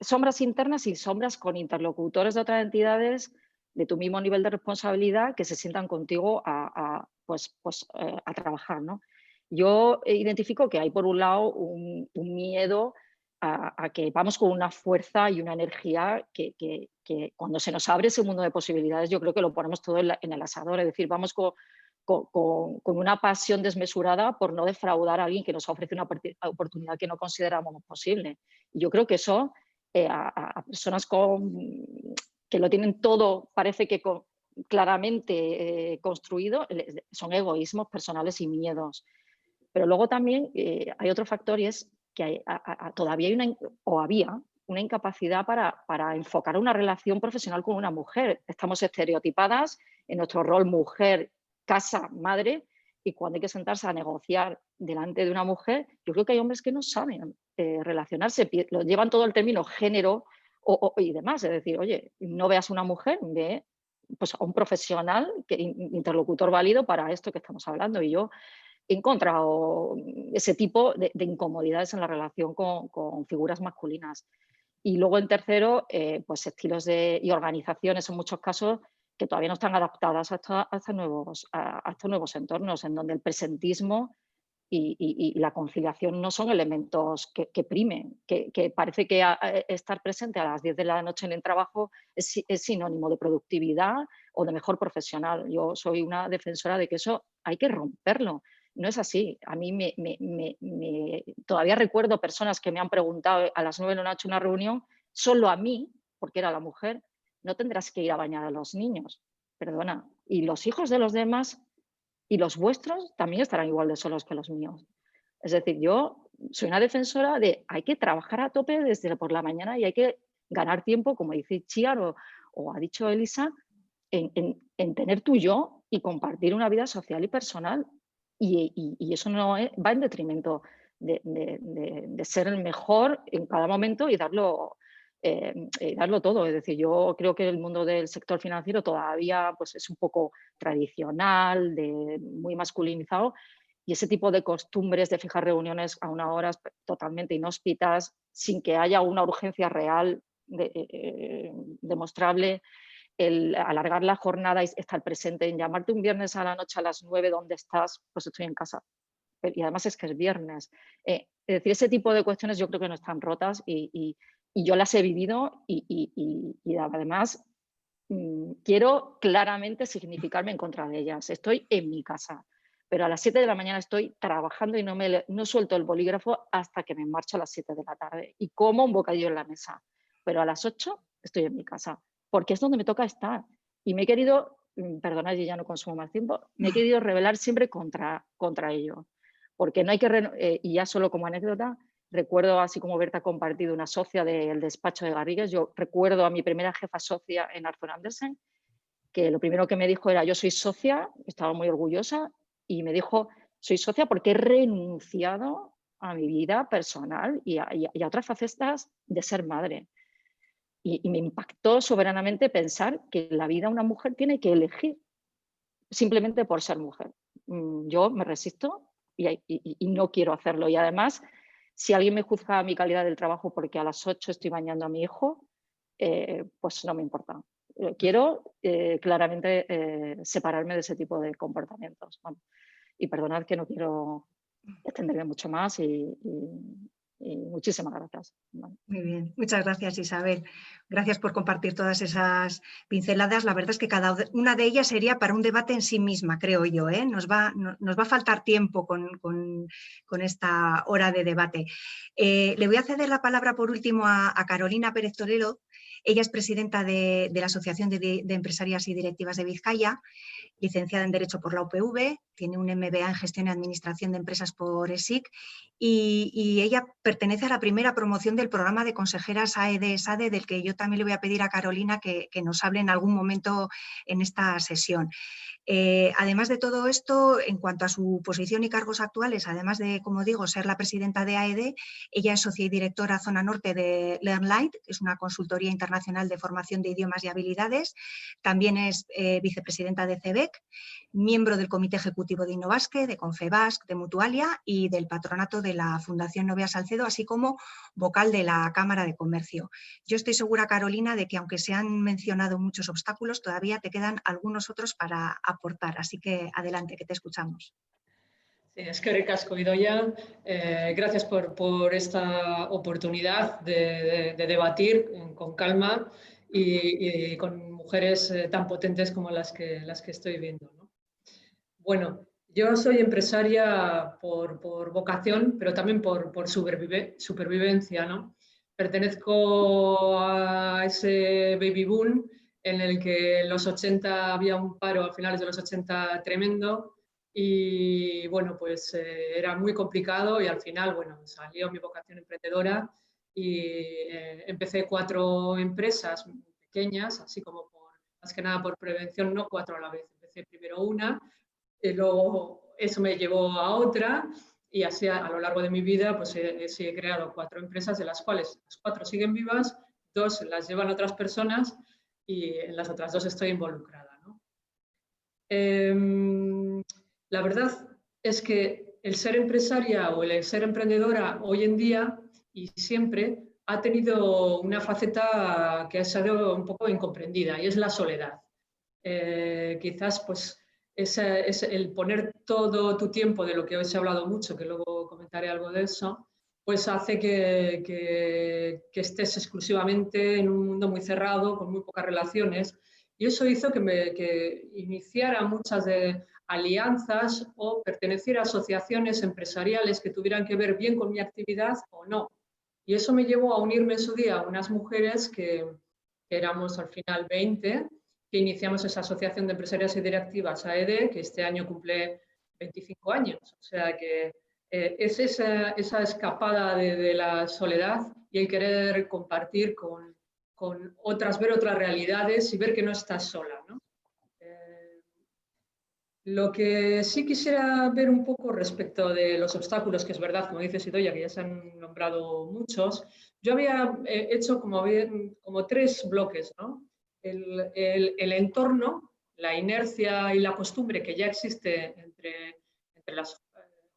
sombras internas y sombras con interlocutores de otras entidades de tu mismo nivel de responsabilidad que se sientan contigo a trabajar, ¿no? Yo identifico que hay, por un lado, un miedo a que vamos con una fuerza y una energía que cuando se nos abre ese mundo de posibilidades, yo creo que lo ponemos todo en el asador. Es decir, vamos con una pasión desmesurada por no defraudar a alguien que nos ofrece una oportunidad que no consideramos posible. Y yo creo que eso a personas que lo tienen todo, parece que claramente construido, son egoísmos personales y miedos. Pero luego también hay otro factor, y es que todavía hay había una incapacidad para enfocar una relación profesional con una mujer. Estamos estereotipadas en nuestro rol mujer, casa, madre, y cuando hay que sentarse a negociar delante de una mujer, yo creo que hay hombres que no saben relacionarse, lo llevan todo el término género y demás. Es decir, oye, no veas una mujer, ve pues, a un profesional, interlocutor válido para esto que estamos hablando. Y yo he encontrado ese tipo de incomodidades en la relación con figuras masculinas. Y luego, en tercero, pues estilos y organizaciones, en muchos casos, que todavía no están adaptadas a estos nuevos entornos, en donde el presentismo y la conciliación no son elementos que primen, que parece que estar presente a las 10 de la noche en el trabajo es sinónimo de productividad o de mejor profesional. Yo soy una defensora de que eso hay que romperlo. No es así. A mí todavía recuerdo personas que me han preguntado a las 9 de la noche en una reunión, solo a mí, porque era la mujer, no tendrás que ir a bañar a los niños. Perdona. Y los hijos de los demás y los vuestros también estarán igual de solos que los míos. Es decir, yo soy una defensora de hay que trabajar a tope desde por la mañana y hay que ganar tiempo, como dice Chiar o ha dicho Elisa, en tener tu yo y compartir una vida social y personal. Y eso no va en detrimento de ser el mejor en cada momento y darlo todo. Es decir, yo creo que el mundo del sector financiero todavía pues, es un poco tradicional, muy masculinizado, y ese tipo de costumbres de fijar reuniones a unas horas totalmente inhóspitas, sin que haya una urgencia real demostrable, el alargar la jornada y estar presente, en llamarte un viernes a la noche a las 9, ¿dónde estás? Pues estoy en casa. Y además es que es viernes. Es decir, ese tipo de cuestiones yo creo que no están rotas y yo las he vivido y además quiero claramente significarme en contra de ellas. Estoy en mi casa, pero a las 7 de la mañana estoy trabajando y no suelto el bolígrafo hasta que me marcho a las 7 de la tarde y como un bocadillo en la mesa. Pero a las 8 estoy en mi casa, porque es donde me toca estar. Y me he querido, perdonad, yo ya no consumo más tiempo, me he querido rebelar siempre contra ello. Porque no hay que, y ya solo como anécdota, recuerdo, así como Berta ha compartido, una socia del despacho de Garrigues, yo recuerdo a mi primera jefa socia en Arthur Andersen, que lo primero que me dijo era, yo soy socia, estaba muy orgullosa, y me dijo, soy socia porque he renunciado a mi vida personal y a otras facetas de ser madre. Y me impactó soberanamente pensar que la vida una mujer tiene que elegir simplemente por ser mujer. Yo me resisto y no quiero hacerlo. Y además, si alguien me juzga mi calidad del trabajo porque a las 8 estoy bañando a mi hijo, pues no me importa. Quiero claramente separarme de ese tipo de comportamientos. Bueno, y perdonad que no quiero extenderme mucho más y Y muchísimas gracias. Vale. Muy bien, muchas gracias, Isabel. Gracias por compartir todas esas pinceladas. La verdad es que cada una de ellas sería para un debate en sí misma, creo yo, ¿eh? Nos va a faltar tiempo con esta hora de debate. Le voy a ceder la palabra por último a Carolina Pérez Torero. Ella es presidenta de la Asociación de Empresarias y Directivas de Vizcaya, licenciada en Derecho por la UPV, tiene un MBA en Gestión y Administración de Empresas por ESIC y ella pertenece a la primera promoción del programa de consejeras AED-SADE, del que yo también le voy a pedir a Carolina que nos hable en algún momento en esta sesión. Además de todo esto, en cuanto a su posición y cargos actuales, además de, como digo, ser la presidenta de AED, ella es socia y directora Zona Norte de LearnLight, que es una consultoría internacional de formación de idiomas y habilidades. También es vicepresidenta de CEBEC, miembro del Comité Ejecutivo de Innovasque, de Confebasque, de Mutualia y del patronato de la Fundación Novia Salcedo, así como vocal de la Cámara de Comercio. Yo estoy segura, Carolina, de que aunque se han mencionado muchos obstáculos, todavía te quedan algunos otros para aportar. Así que adelante, que te escuchamos. Sí, eskerrik asko, Idoia. Gracias por esta oportunidad de debatir con calma y con mujeres tan potentes como las que estoy viendo, ¿no? Bueno, yo soy empresaria por vocación, pero también por supervivencia, ¿no? Pertenezco a ese baby boom en el que en los 80 había un paro a finales de los 80 tremendo y bueno, pues era muy complicado y al final, bueno, salió mi vocación emprendedora y empecé 4 empresas pequeñas, así como más que nada por prevención, no 4 a la vez. Empecé primero una, y luego eso me llevó a otra y así a lo largo de mi vida pues he creado 4 empresas, de las cuales las 4 siguen vivas, 2 las llevan otras personas y en las otras 2 estoy involucrada, ¿no? La verdad es que el ser empresaria o el ser emprendedora hoy en día y siempre ha tenido una faceta que ha sido un poco incomprendida y es la soledad. Quizás pues es el poner todo tu tiempo, de lo que hoy se ha hablado mucho, que luego comentaré algo de eso, pues hace que estés exclusivamente en un mundo muy cerrado, con muy pocas relaciones, y eso hizo que iniciara muchas de alianzas o perteneciera a asociaciones empresariales que tuvieran que ver bien con mi actividad o no. Y eso me llevó a unirme en su día a unas mujeres que éramos al final 20, que iniciamos esa Asociación de Empresarias y Directivas AED, que este año cumple 25 años. O sea que es esa escapada de la soledad y el querer compartir con otras, ver otras realidades y ver que no estás sola, ¿no? Lo que sí quisiera ver un poco respecto de los obstáculos, que es verdad, como dice Idoia, que ya se han nombrado muchos, yo había hecho como 3 bloques, ¿no? El entorno, la inercia y la costumbre que ya existe entre las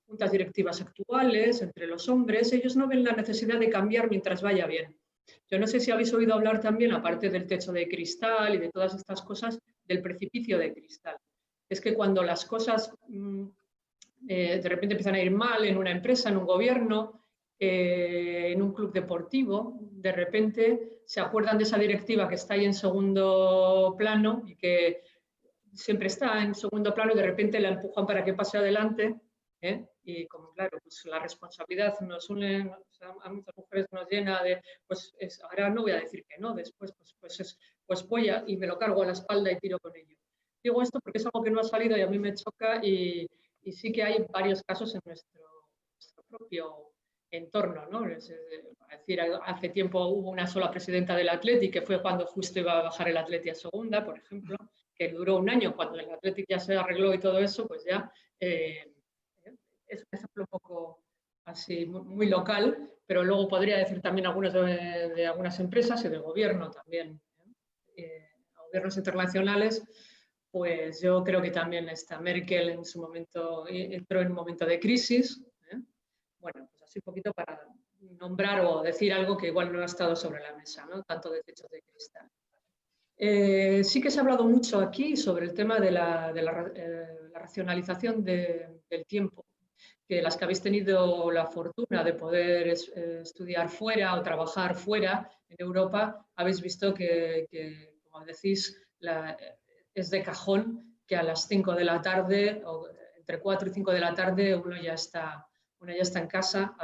juntas directivas actuales, entre los hombres, ellos no ven la necesidad de cambiar mientras vaya bien. Yo no sé si habéis oído hablar también, aparte del techo de cristal y de todas estas cosas, del precipicio de cristal. Es que cuando las cosas de repente empiezan a ir mal en una empresa, en un gobierno, en un club deportivo, de repente se acuerdan de esa directiva que está ahí en segundo plano y que siempre está en segundo plano y de repente la empujan para que pase adelante, ¿eh? Y como claro, pues la responsabilidad nos une, o sea, a muchas mujeres nos llena de, pues ahora no voy a decir que no, después pues voy y me lo cargo a la espalda y tiro con ello. Digo esto porque es algo que no ha salido y a mí me choca y sí que hay varios casos en nuestro propio entorno, ¿no? Es decir, hace tiempo hubo una sola presidenta del Athletic, que fue cuando justo iba a bajar el Athletic a segunda, por ejemplo, que duró un año. Cuando el Athletic ya se arregló y todo eso, pues ya es un ejemplo un poco así muy local, pero luego podría decir también algunos de algunas empresas y de gobierno también, gobiernos internacionales. Pues yo creo que también Merkel en su momento entró en un momento de crisis. Bueno, pues así un poquito para nombrar o decir algo que igual no ha estado sobre la mesa, ¿no? Tanto de techos de cristal. Sí que se ha hablado mucho aquí sobre el tema de la racionalización del tiempo. que las que habéis tenido la fortuna de poder estudiar fuera o trabajar fuera en Europa, habéis visto que como decís, es de cajón que a las 5 de la tarde, o entre 4 y 5 de la tarde, uno ya está en casa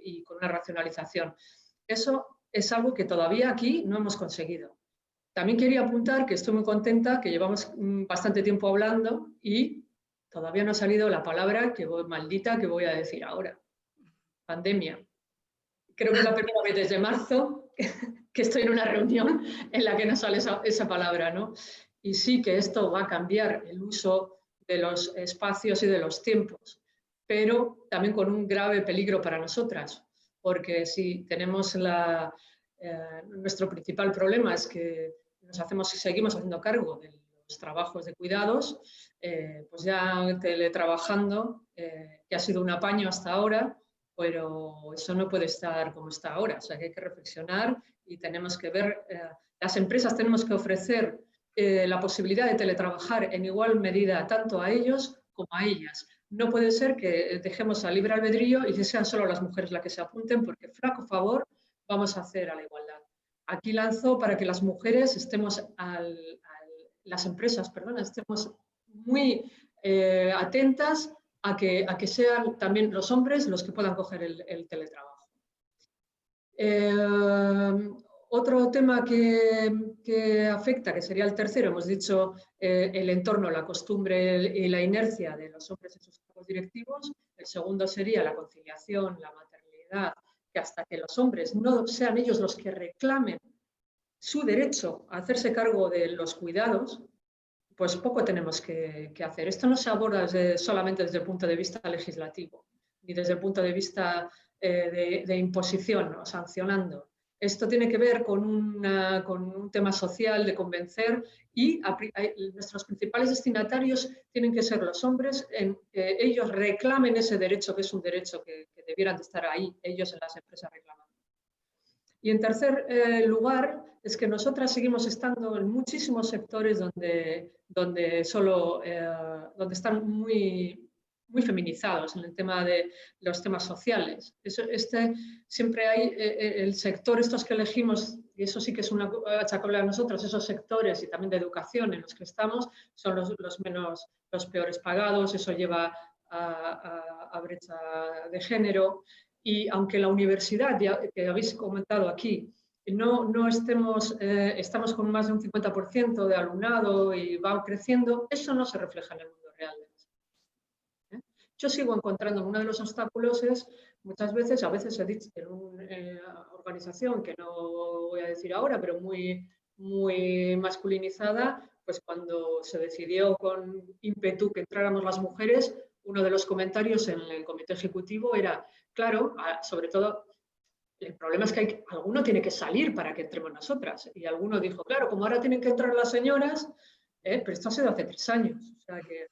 y con una racionalización. Eso es algo que todavía aquí no hemos conseguido. También quería apuntar que estoy muy contenta, que llevamos bastante tiempo hablando y todavía no ha salido la palabra maldita que voy a decir ahora. Pandemia. Creo que es la primera vez desde marzo que estoy en una reunión en la que no sale esa palabra, ¿no? Y sí que esto va a cambiar el uso de los espacios y de los tiempos, pero también con un grave peligro para nosotras, porque si tenemos nuestro principal problema es que seguimos haciendo cargo de los trabajos de cuidados, pues ya teletrabajando, que ha sido un apaño hasta ahora, pero eso no puede estar como está ahora. O sea, que hay que reflexionar y tenemos que ver, las empresas tenemos que ofrecer la posibilidad de teletrabajar en igual medida tanto a ellos como a ellas. No puede ser que dejemos al libre albedrío y que sean solo las mujeres las que se apunten, porque flaco favor vamos a hacer a la igualdad. Aquí lanzo para que las mujeres estemos, las empresas, perdón, estemos muy atentas a que sean también los hombres los que puedan coger el teletrabajo. Otro tema que afecta, que sería el tercero, hemos dicho el entorno, la costumbre y la inercia de los hombres en sus cargos directivos. El segundo sería la conciliación, la maternidad, que hasta que los hombres no sean ellos los que reclamen su derecho a hacerse cargo de los cuidados, pues poco tenemos que hacer. Esto no se aborda solamente desde el punto de vista legislativo, ni desde el punto de vista de imposición o sancionando. Esto tiene que ver con un tema social de convencer y nuestros principales destinatarios tienen que ser los hombres, en que ellos reclamen ese derecho, que es un derecho que debieran de estar ahí, ellos en las empresas reclamando. Y en tercer lugar, es que nosotras seguimos estando en muchísimos sectores donde están muy, muy feminizados en el tema de los temas sociales. Siempre hay el sector, estos que elegimos, y eso sí que es una achacable a nosotros, esos sectores y también de educación en los que estamos, son los peores pagados, eso lleva a brecha de género. Y aunque la universidad, ya que habéis comentado aquí, estamos con más de un 50% de alumnado y va creciendo, eso no se refleja en el mundo real. Yo sigo encontrando uno de los obstáculos muchas veces, a veces he dicho en una organización que no voy a decir ahora, pero muy, muy masculinizada, pues cuando se decidió con ímpetu que entráramos las mujeres, uno de los comentarios en el comité ejecutivo era, claro, sobre todo, el problema es que alguno tiene que salir para que entremos nosotras. Y alguno dijo, claro, como ahora tienen que entrar las señoras, pero esto ha sido hace 3 años. O sea que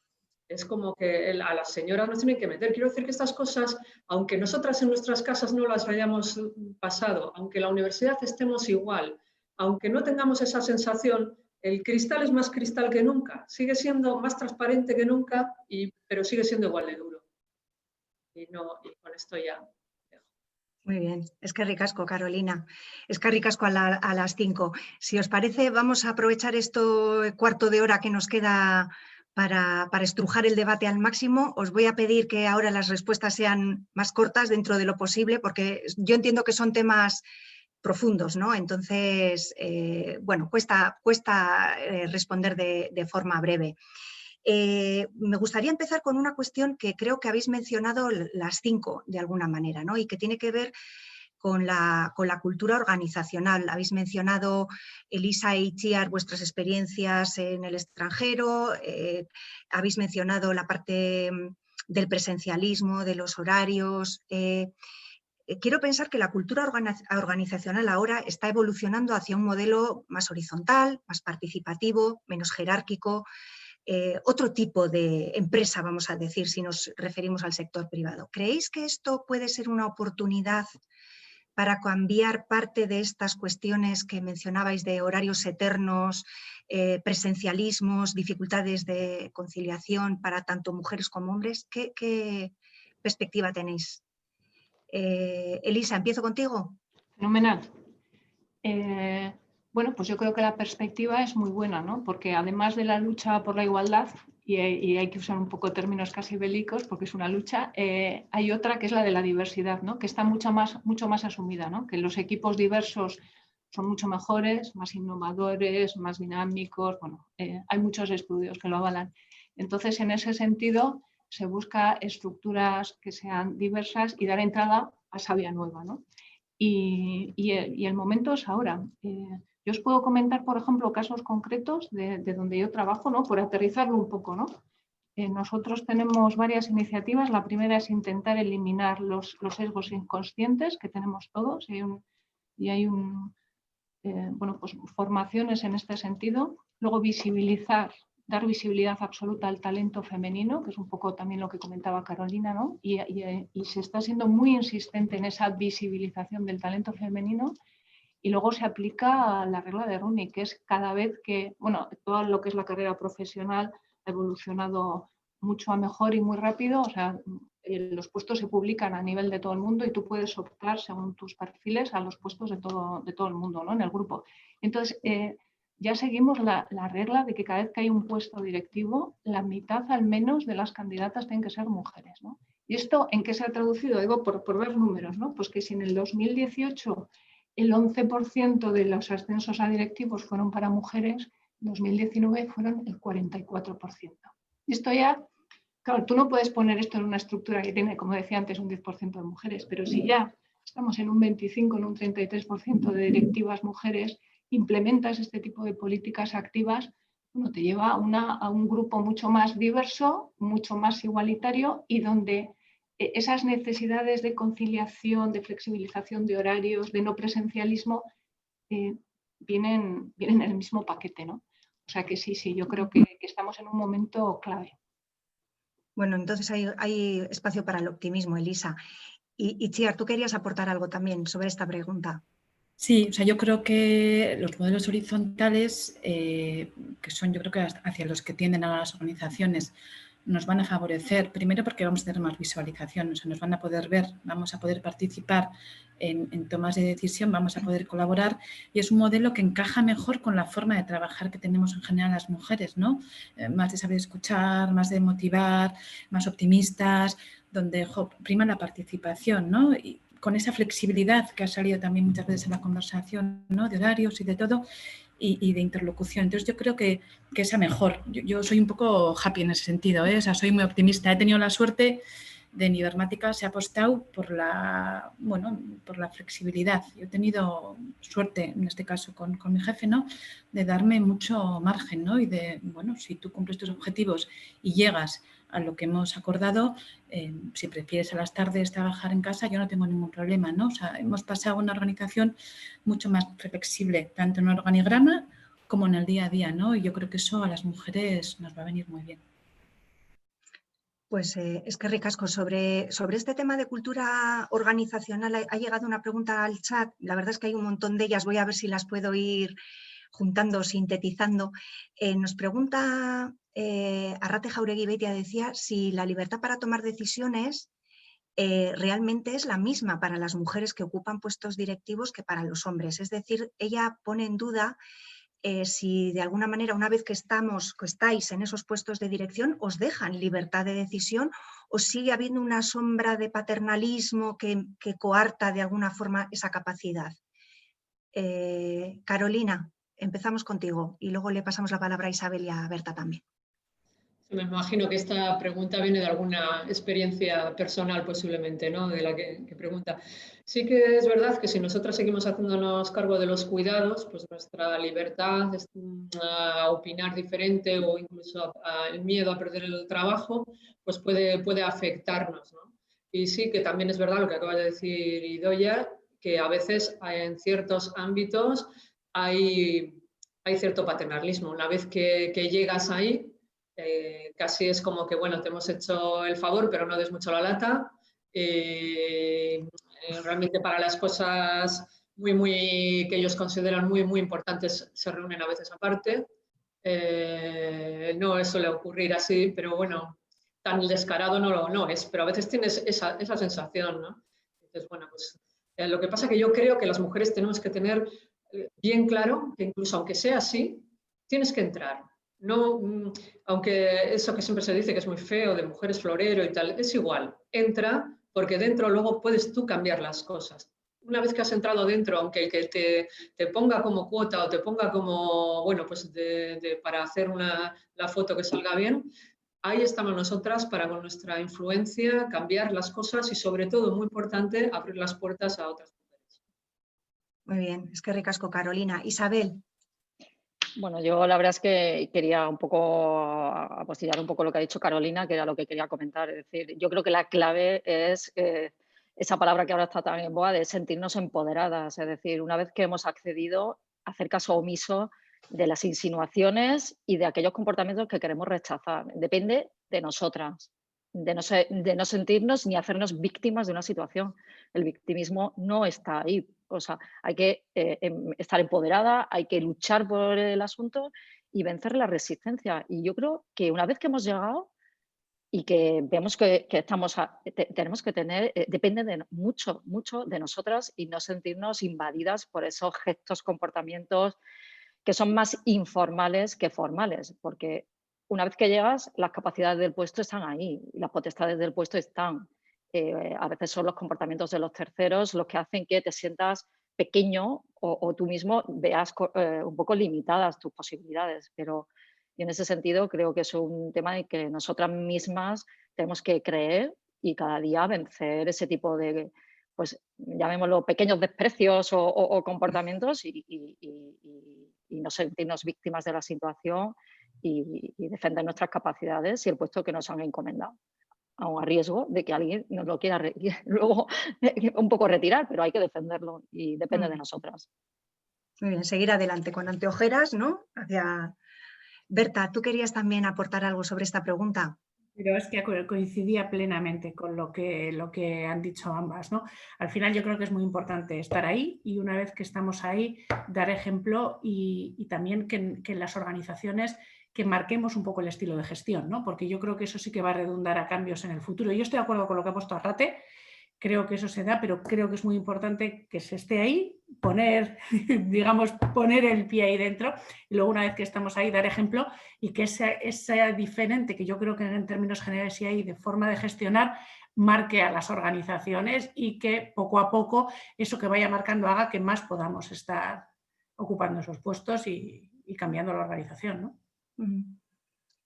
es como que a las señoras nos tienen que meter. Quiero decir que estas cosas, aunque nosotras en nuestras casas no las hayamos pasado, aunque en la universidad estemos igual, aunque no tengamos esa sensación, el cristal es más cristal que nunca. Sigue siendo más transparente que nunca, pero sigue siendo igual de duro. Y con esto ya... Muy bien, es que ricasco, Carolina. Es que ricasco a las 5. Si os parece, vamos a aprovechar esto cuarto de hora que nos queda para estrujar el debate al máximo. Os voy a pedir que ahora las respuestas sean más cortas dentro de lo posible, porque yo entiendo que son temas profundos, ¿no? Entonces, bueno, cuesta responder de forma breve. Me gustaría empezar con una cuestión que creo que habéis mencionado las 5 de alguna manera, ¿no? Y que tiene que ver con la cultura organizacional. Habéis mencionado, Elisa y Itziar, vuestras experiencias en el extranjero, habéis mencionado la parte del presencialismo, de los horarios. Quiero pensar que la cultura organizacional ahora está evolucionando hacia un modelo más horizontal, más participativo, menos jerárquico, otro tipo de empresa, vamos a decir, si nos referimos al sector privado. ¿Creéis que esto puede ser una oportunidad para cambiar parte de estas cuestiones que mencionabais de horarios eternos, presencialismos, dificultades de conciliación para tanto mujeres como hombres? ¿Qué perspectiva tenéis? Elisa, empiezo contigo. Fenomenal. Bueno, pues yo creo que la perspectiva es muy buena, ¿no? Porque además de la lucha por la igualdad, y hay que usar un poco términos casi bélicos porque es una lucha, hay otra que es la de la diversidad, ¿no? Que está mucho más asumida, ¿no? Que los equipos diversos son mucho mejores, más innovadores, más dinámicos. Bueno, hay muchos estudios que lo avalan. Entonces, en ese sentido, se busca estructuras que sean diversas y dar entrada a savia nueva, ¿no? Y el momento es ahora. Yo os puedo comentar, por ejemplo, casos concretos de donde yo trabajo, ¿no? Por aterrizarlo un poco, ¿no? Nosotros tenemos varias iniciativas. La primera es intentar eliminar los sesgos inconscientes que tenemos todos y hay bueno, pues formaciones en este sentido. Luego dar visibilidad absoluta al talento femenino, que es un poco también lo que comentaba Carolina, ¿no? Y se está siendo muy insistente en esa visibilización del talento femenino. Y luego se aplica la regla de Rooney, que es cada vez que, bueno, todo lo que es la carrera profesional ha evolucionado mucho a mejor y muy rápido. O sea, los puestos se publican a nivel de todo el mundo y tú puedes optar según tus perfiles a los puestos de todo el mundo, ¿no? En el grupo. Entonces, ya seguimos la regla de que cada vez que hay un puesto directivo, la mitad al menos de las candidatas tienen que ser mujeres, ¿no? ¿Y esto en qué se ha traducido? Digo, por ver números, ¿no? Pues que si en el 2018 el 11% de los ascensos a directivos fueron para mujeres, en 2019 fueron el 44%. Y esto ya, claro, tú no puedes poner esto en una estructura que tiene, como decía antes, un 10% de mujeres, pero si ya estamos en un 25, en un 33% de directivas mujeres, implementas este tipo de políticas activas, bueno, te lleva a un grupo mucho más diverso, mucho más igualitario y donde esas necesidades de conciliación, de flexibilización de horarios, de no presencialismo, vienen en el mismo paquete, ¿no? O sea que sí, yo creo que estamos en un momento clave. Bueno, entonces hay espacio para el optimismo, Elisa. Y Chiar, tú querías aportar algo también sobre esta pregunta. Sí, o sea, yo creo que los modelos horizontales, que son yo creo que hacia los que tienden a las organizaciones, nos van a favorecer, primero porque vamos a tener más visualización, o sea, nos van a poder ver, vamos a poder participar en tomas de decisión, vamos a poder colaborar y es un modelo que encaja mejor con la forma de trabajar que tenemos en general las mujeres, ¿no? Más de saber escuchar, más de motivar, más optimistas, donde prima la participación, ¿no? Y con esa flexibilidad que ha salido también muchas veces en la conversación, ¿no? De horarios y de todo, y de interlocución. Entonces, yo creo que esa mejor. Yo soy un poco happy en ese sentido, ¿eh? O sea, soy muy optimista. He tenido la suerte de en Ibermática se ha apostado por la flexibilidad. Yo he tenido suerte, en este caso, con mi jefe, ¿no? De darme mucho margen, ¿no? Y de, bueno, si tú cumples tus objetivos y llegas a lo que hemos acordado, si prefieres a las tardes trabajar en casa, yo no tengo ningún problema, ¿no? O sea, hemos pasado a una organización mucho más flexible, tanto en el organigrama como en el día a día, ¿no? Y yo creo que eso a las mujeres nos va a venir muy bien. Pues es que ricasco. Sobre este tema de cultura organizacional ha llegado una pregunta al chat. La verdad es que hay un montón de ellas. Voy a ver si las puedo ir juntando, sintetizando. Nos pregunta Arrate Jauregui Beitia, decía si la libertad para tomar decisiones realmente es la misma para las mujeres que ocupan puestos directivos que para los hombres. Es decir, ella pone en duda si de alguna manera, una vez que estáis en esos puestos de dirección, os dejan libertad de decisión o sigue habiendo una sombra de paternalismo que coarta de alguna forma esa capacidad. Carolina, empezamos contigo y luego le pasamos la palabra a Isabel y a Berta también. Me imagino que esta pregunta viene de alguna experiencia personal posiblemente, ¿no? De la que pregunta. Sí que es verdad que si nosotras seguimos haciéndonos cargo de los cuidados, pues nuestra libertad a opinar diferente o incluso el miedo a perder el trabajo, pues puede afectarnos, ¿no? Y sí que también es verdad lo que acaba de decir Idoia, que a veces en ciertos ámbitos hay cierto paternalismo. Una vez que llegas ahí, casi es como que, bueno, te hemos hecho el favor, pero no des mucho la lata. Realmente para las cosas que ellos consideran muy importantes se reúnen a veces aparte. No suele ocurrir así, pero bueno, tan descarado no es, pero a veces tienes esa sensación, ¿no? Entonces, bueno, pues lo que pasa es que yo creo que las mujeres tenemos que tener bien claro que incluso aunque sea así, tienes que entrar. No, aunque eso que siempre se dice que es muy feo, de mujeres florero y tal, es igual. Entra, porque dentro luego puedes tú cambiar las cosas. Una vez que has entrado dentro, aunque el que te ponga como cuota o te ponga como, bueno, pues para hacer la foto que salga bien, ahí estamos nosotras para con nuestra influencia cambiar las cosas y sobre todo, muy importante, abrir las puertas a otras mujeres. Muy bien, eskerrik asko, Carolina. Isabel. Bueno, yo la verdad es que quería un poco apostillar un poco lo que ha dicho Carolina, que era lo que quería comentar. Es decir, yo creo que la clave es esa palabra que ahora está tan en boga de sentirnos empoderadas. Es decir, una vez que hemos accedido, hacer caso omiso de las insinuaciones y de aquellos comportamientos que queremos rechazar. Depende de nosotras, de no sentirnos ni hacernos víctimas de una situación. El victimismo no está ahí. O sea, hay que estar empoderada, hay que luchar por el asunto y vencer la resistencia. Y yo creo que una vez que hemos llegado y que vemos que tenemos que tener, depende mucho de nosotras y no sentirnos invadidas por esos gestos, comportamientos que son más informales que formales, porque una vez que llegas, las capacidades del puesto están ahí, las potestades del puesto están. A veces son los comportamientos de los terceros los que hacen que te sientas pequeño o tú mismo veas un poco limitadas tus posibilidades. Pero y en ese sentido creo que es un tema de que nosotras mismas tenemos que creer y cada día vencer ese tipo de, pues llamémoslo, pequeños desprecios o comportamientos y no sentirnos víctimas de la situación y defender nuestras capacidades y el puesto que nos han encomendado, aun a riesgo de que alguien nos lo quiera luego un poco retirar, pero hay que defenderlo y depende de nosotras. Muy bien, seguir adelante con anteojeras, ¿no? Berta, ¿tú querías también aportar algo sobre esta pregunta? Pero es que coincidía plenamente con lo que han dicho ambas, ¿no? Al final yo creo que es muy importante estar ahí y una vez que estamos ahí, dar ejemplo y también que en las organizaciones que marquemos un poco el estilo de gestión, ¿no? Porque yo creo que eso sí que va a redundar a cambios en el futuro. Yo estoy de acuerdo con lo que ha puesto Arrate, creo que eso se da, pero creo que es muy importante que se esté ahí, poner el pie ahí dentro y luego una vez que estamos ahí dar ejemplo y que esa diferente, que yo creo que en términos generales sí hay de forma de gestionar, marque a las organizaciones y que poco a poco eso que vaya marcando haga que más podamos estar ocupando esos puestos y cambiando la organización, ¿no?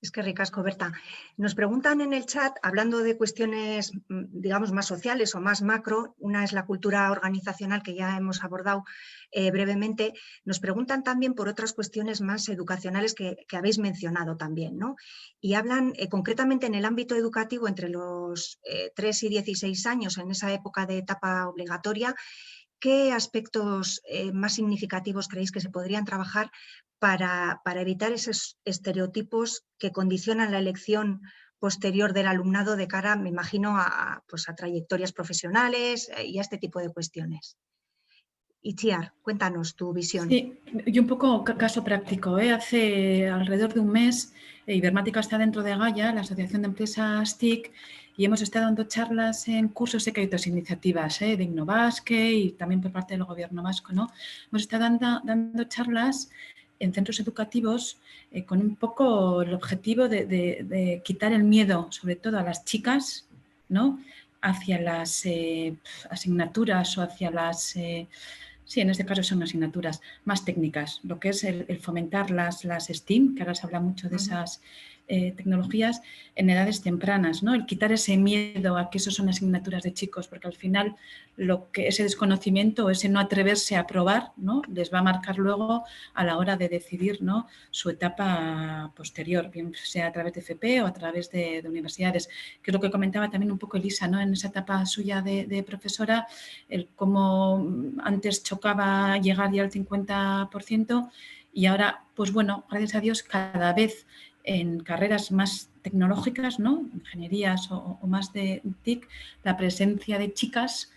Es que ricasco, Berta. Nos preguntan en el chat, hablando de cuestiones, digamos, más sociales o más macro, una es la cultura organizacional que ya hemos abordado brevemente, nos preguntan también por otras cuestiones más educacionales que habéis mencionado también, ¿no? Y hablan concretamente en el ámbito educativo entre los 3 y 16 años, en esa época de etapa obligatoria, ¿qué aspectos más significativos creéis que se podrían trabajar para evitar esos estereotipos que condicionan la elección posterior del alumnado de cara, me imagino, a trayectorias profesionales y a este tipo de cuestiones? Itziar, cuéntanos tu visión. Sí, y un poco caso práctico. Hace alrededor de un mes, Ibermática está dentro de Gaia, la Asociación de Empresas TIC, y hemos estado dando charlas en cursos. Sé que hay otras iniciativas de Innovasque y también por parte del gobierno vasco, ¿no? Hemos estado dando charlas en centros educativos con un poco el objetivo de quitar el miedo, sobre todo a las chicas, ¿no? Hacia las asignaturas o hacia las... sí, en este caso son asignaturas más técnicas, lo que es el fomentar las STEAM, que ahora se habla mucho de esas tecnologías en edades tempranas, ¿no? El quitar ese miedo a que eso son asignaturas de chicos, porque al final ese desconocimiento o ese no atreverse a probar, ¿no? Les va a marcar luego a la hora de decidir, ¿no? Su etapa posterior, bien sea a través de FP o a través de universidades, que es lo que comentaba también un poco Elisa, ¿no? En esa etapa suya de profesora, el cómo antes chocaba llegar ya al 50% y ahora, pues bueno, gracias a Dios, cada vez en carreras más tecnológicas, ¿no? Ingenierías o más de TIC, la presencia de chicas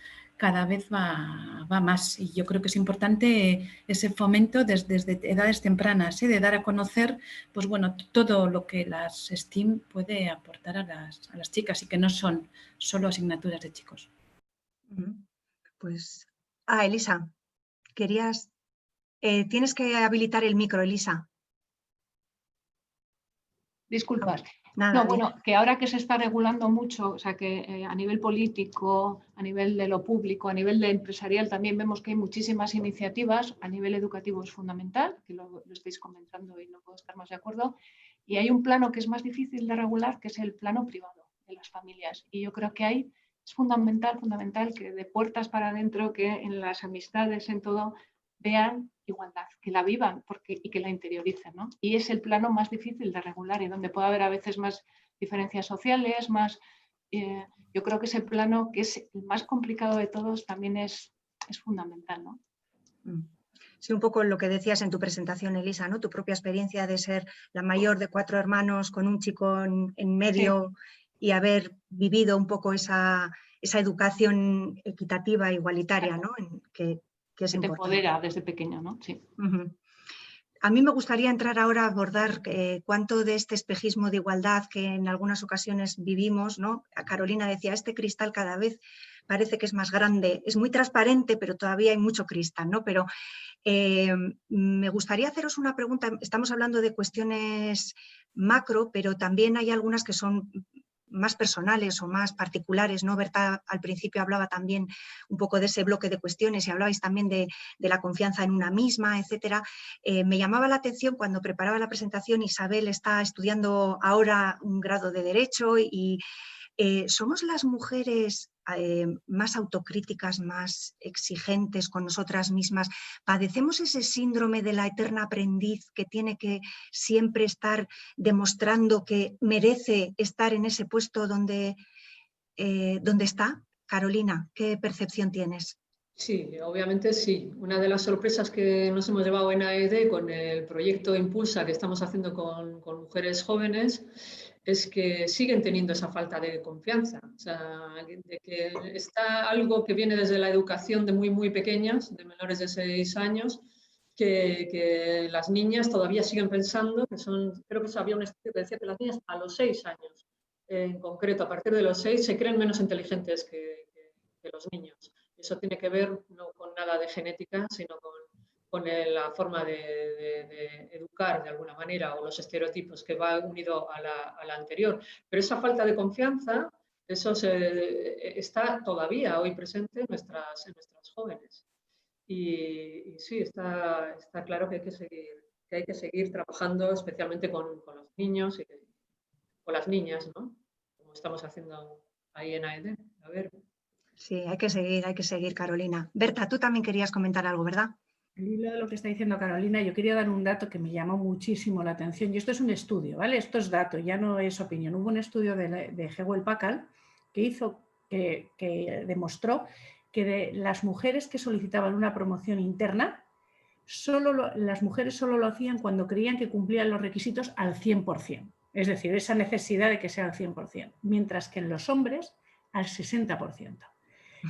cada vez va más. Y yo creo que es importante ese fomento desde edades tempranas, de dar a conocer pues bueno, todo lo que las STEAM puede aportar a las chicas y que no son solo asignaturas de chicos. Pues, Elisa, querías... tienes que habilitar el micro, Elisa. Disculpas. Nada, No, bueno, que ahora que se está regulando mucho, o sea que a nivel político, a nivel de lo público, a nivel de empresarial también vemos que hay muchísimas iniciativas, a nivel educativo es fundamental, que lo estáis comentando y no puedo estar más de acuerdo, y hay un plano que es más difícil de regular, que es el plano privado de las familias, y yo creo que ahí es fundamental que de puertas para adentro, que en las amistades, en todo, vean igualdad, que la vivan y que la interioricen, ¿no? Y es el plano más difícil de regular y donde puede haber a veces más diferencias sociales, más... yo creo que ese plano, que es el más complicado de todos, también es fundamental, ¿no? Sí, un poco lo que decías en tu presentación, Elisa, ¿no? Tu propia experiencia de ser la mayor de 4 hermanos con un chico en medio, sí, y haber vivido un poco esa educación equitativa, igualitaria, ¿no? Que es importante. Te empodera desde pequeño, ¿no? Sí. A mí me gustaría entrar ahora a abordar cuánto de este espejismo de igualdad que en algunas ocasiones vivimos, ¿no? A Carolina decía, este cristal cada vez parece que es más grande, es muy transparente, pero todavía hay mucho cristal, ¿no? Pero me gustaría haceros una pregunta. Estamos hablando de cuestiones macro, pero también hay algunas que son más personales o más particulares, ¿no? Berta al principio hablaba también un poco de ese bloque de cuestiones y hablabais también de la confianza en una misma, etcétera. Me llamaba la atención cuando preparaba la presentación, Isabel está estudiando ahora un grado de Derecho y ¿somos las mujeres más autocríticas, más exigentes con nosotras mismas? ¿Padecemos ese síndrome de la eterna aprendiz que tiene que siempre estar demostrando que merece estar en ese puesto donde está? Carolina, ¿qué percepción tienes? Sí, obviamente sí. Una de las sorpresas que nos hemos llevado en AED con el proyecto Impulsa que estamos haciendo con mujeres jóvenes es que siguen teniendo esa falta de confianza. O sea, de que está algo que viene desde la educación de muy pequeñas, de menores de 6 años, que las niñas todavía siguen pensando que son, creo que había un estudio que decía que las niñas a los 6 años, en concreto, a partir de los 6, se creen menos inteligentes que los niños. Eso tiene que ver no con nada de genética, sino con la forma de educar de alguna manera o los estereotipos que va unido a la anterior. Pero esa falta de confianza, eso está todavía hoy presente en nuestras jóvenes. Y sí, está claro que hay que seguir trabajando especialmente con los niños y con las niñas, ¿no? Como estamos haciendo ahí en AED. A ver. Sí, hay que seguir, Carolina. Berta, tú también querías comentar algo, ¿verdad? Al hilo de lo que está diciendo Carolina, yo quería dar un dato que me llamó muchísimo la atención, y esto es un estudio, ¿vale? Esto es dato, ya no es opinión. Hubo un estudio de Hewlett-Packard que demostró que de las mujeres que solicitaban una promoción interna, las mujeres solo lo hacían cuando creían que cumplían los requisitos al 100%, es decir, esa necesidad de que sea al 100%, mientras que en los hombres al 60%.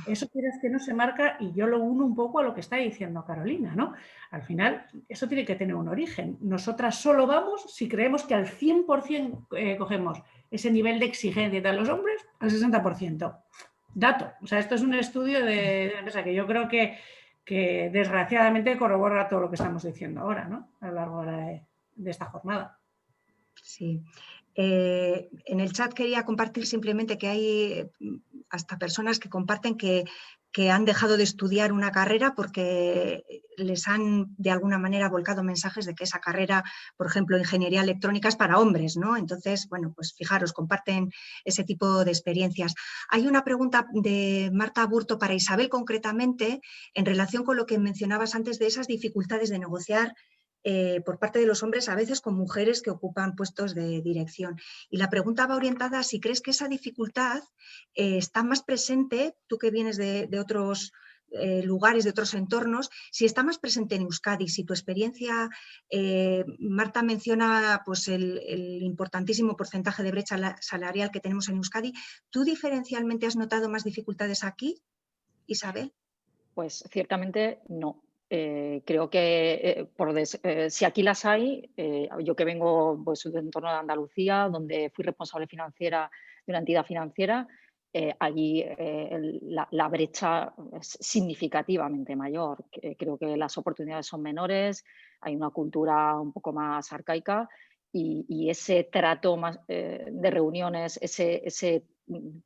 Eso quieras que no se marca, y yo lo uno un poco a lo que está diciendo Carolina, ¿no? Al final, eso tiene que tener un origen. Nosotras solo vamos si creemos que al 100% cogemos ese nivel de exigencia de los hombres, al 60%. Dato. O sea, esto es un estudio de empresa que yo creo que desgraciadamente corrobora todo lo que estamos diciendo ahora, ¿no? A lo largo de esta jornada. Sí. En el chat quería compartir simplemente que hay hasta personas que comparten que han dejado de estudiar una carrera porque les han de alguna manera volcado mensajes de que esa carrera, por ejemplo, ingeniería electrónica, es para hombres, ¿no? Entonces, bueno, pues fijaros, comparten ese tipo de experiencias. Hay una pregunta de Marta Burto para Isabel concretamente en relación con lo que mencionabas antes de esas dificultades de negociar por parte de los hombres, a veces con mujeres que ocupan puestos de dirección. Y la pregunta va orientada a si crees que esa dificultad está más presente, tú que vienes de otros lugares, de otros entornos, si está más presente en Euskadi, si tu experiencia, Marta menciona pues, el importantísimo porcentaje de brecha salarial que tenemos en Euskadi, ¿tú diferencialmente has notado más dificultades aquí? Isabel. Pues ciertamente no. Creo que si aquí las hay, yo que vengo pues, del entorno de Andalucía, donde fui responsable financiera de una entidad financiera, allí la brecha es significativamente mayor. Creo que las oportunidades son menores, hay una cultura un poco más arcaica y ese trato más, de reuniones, ese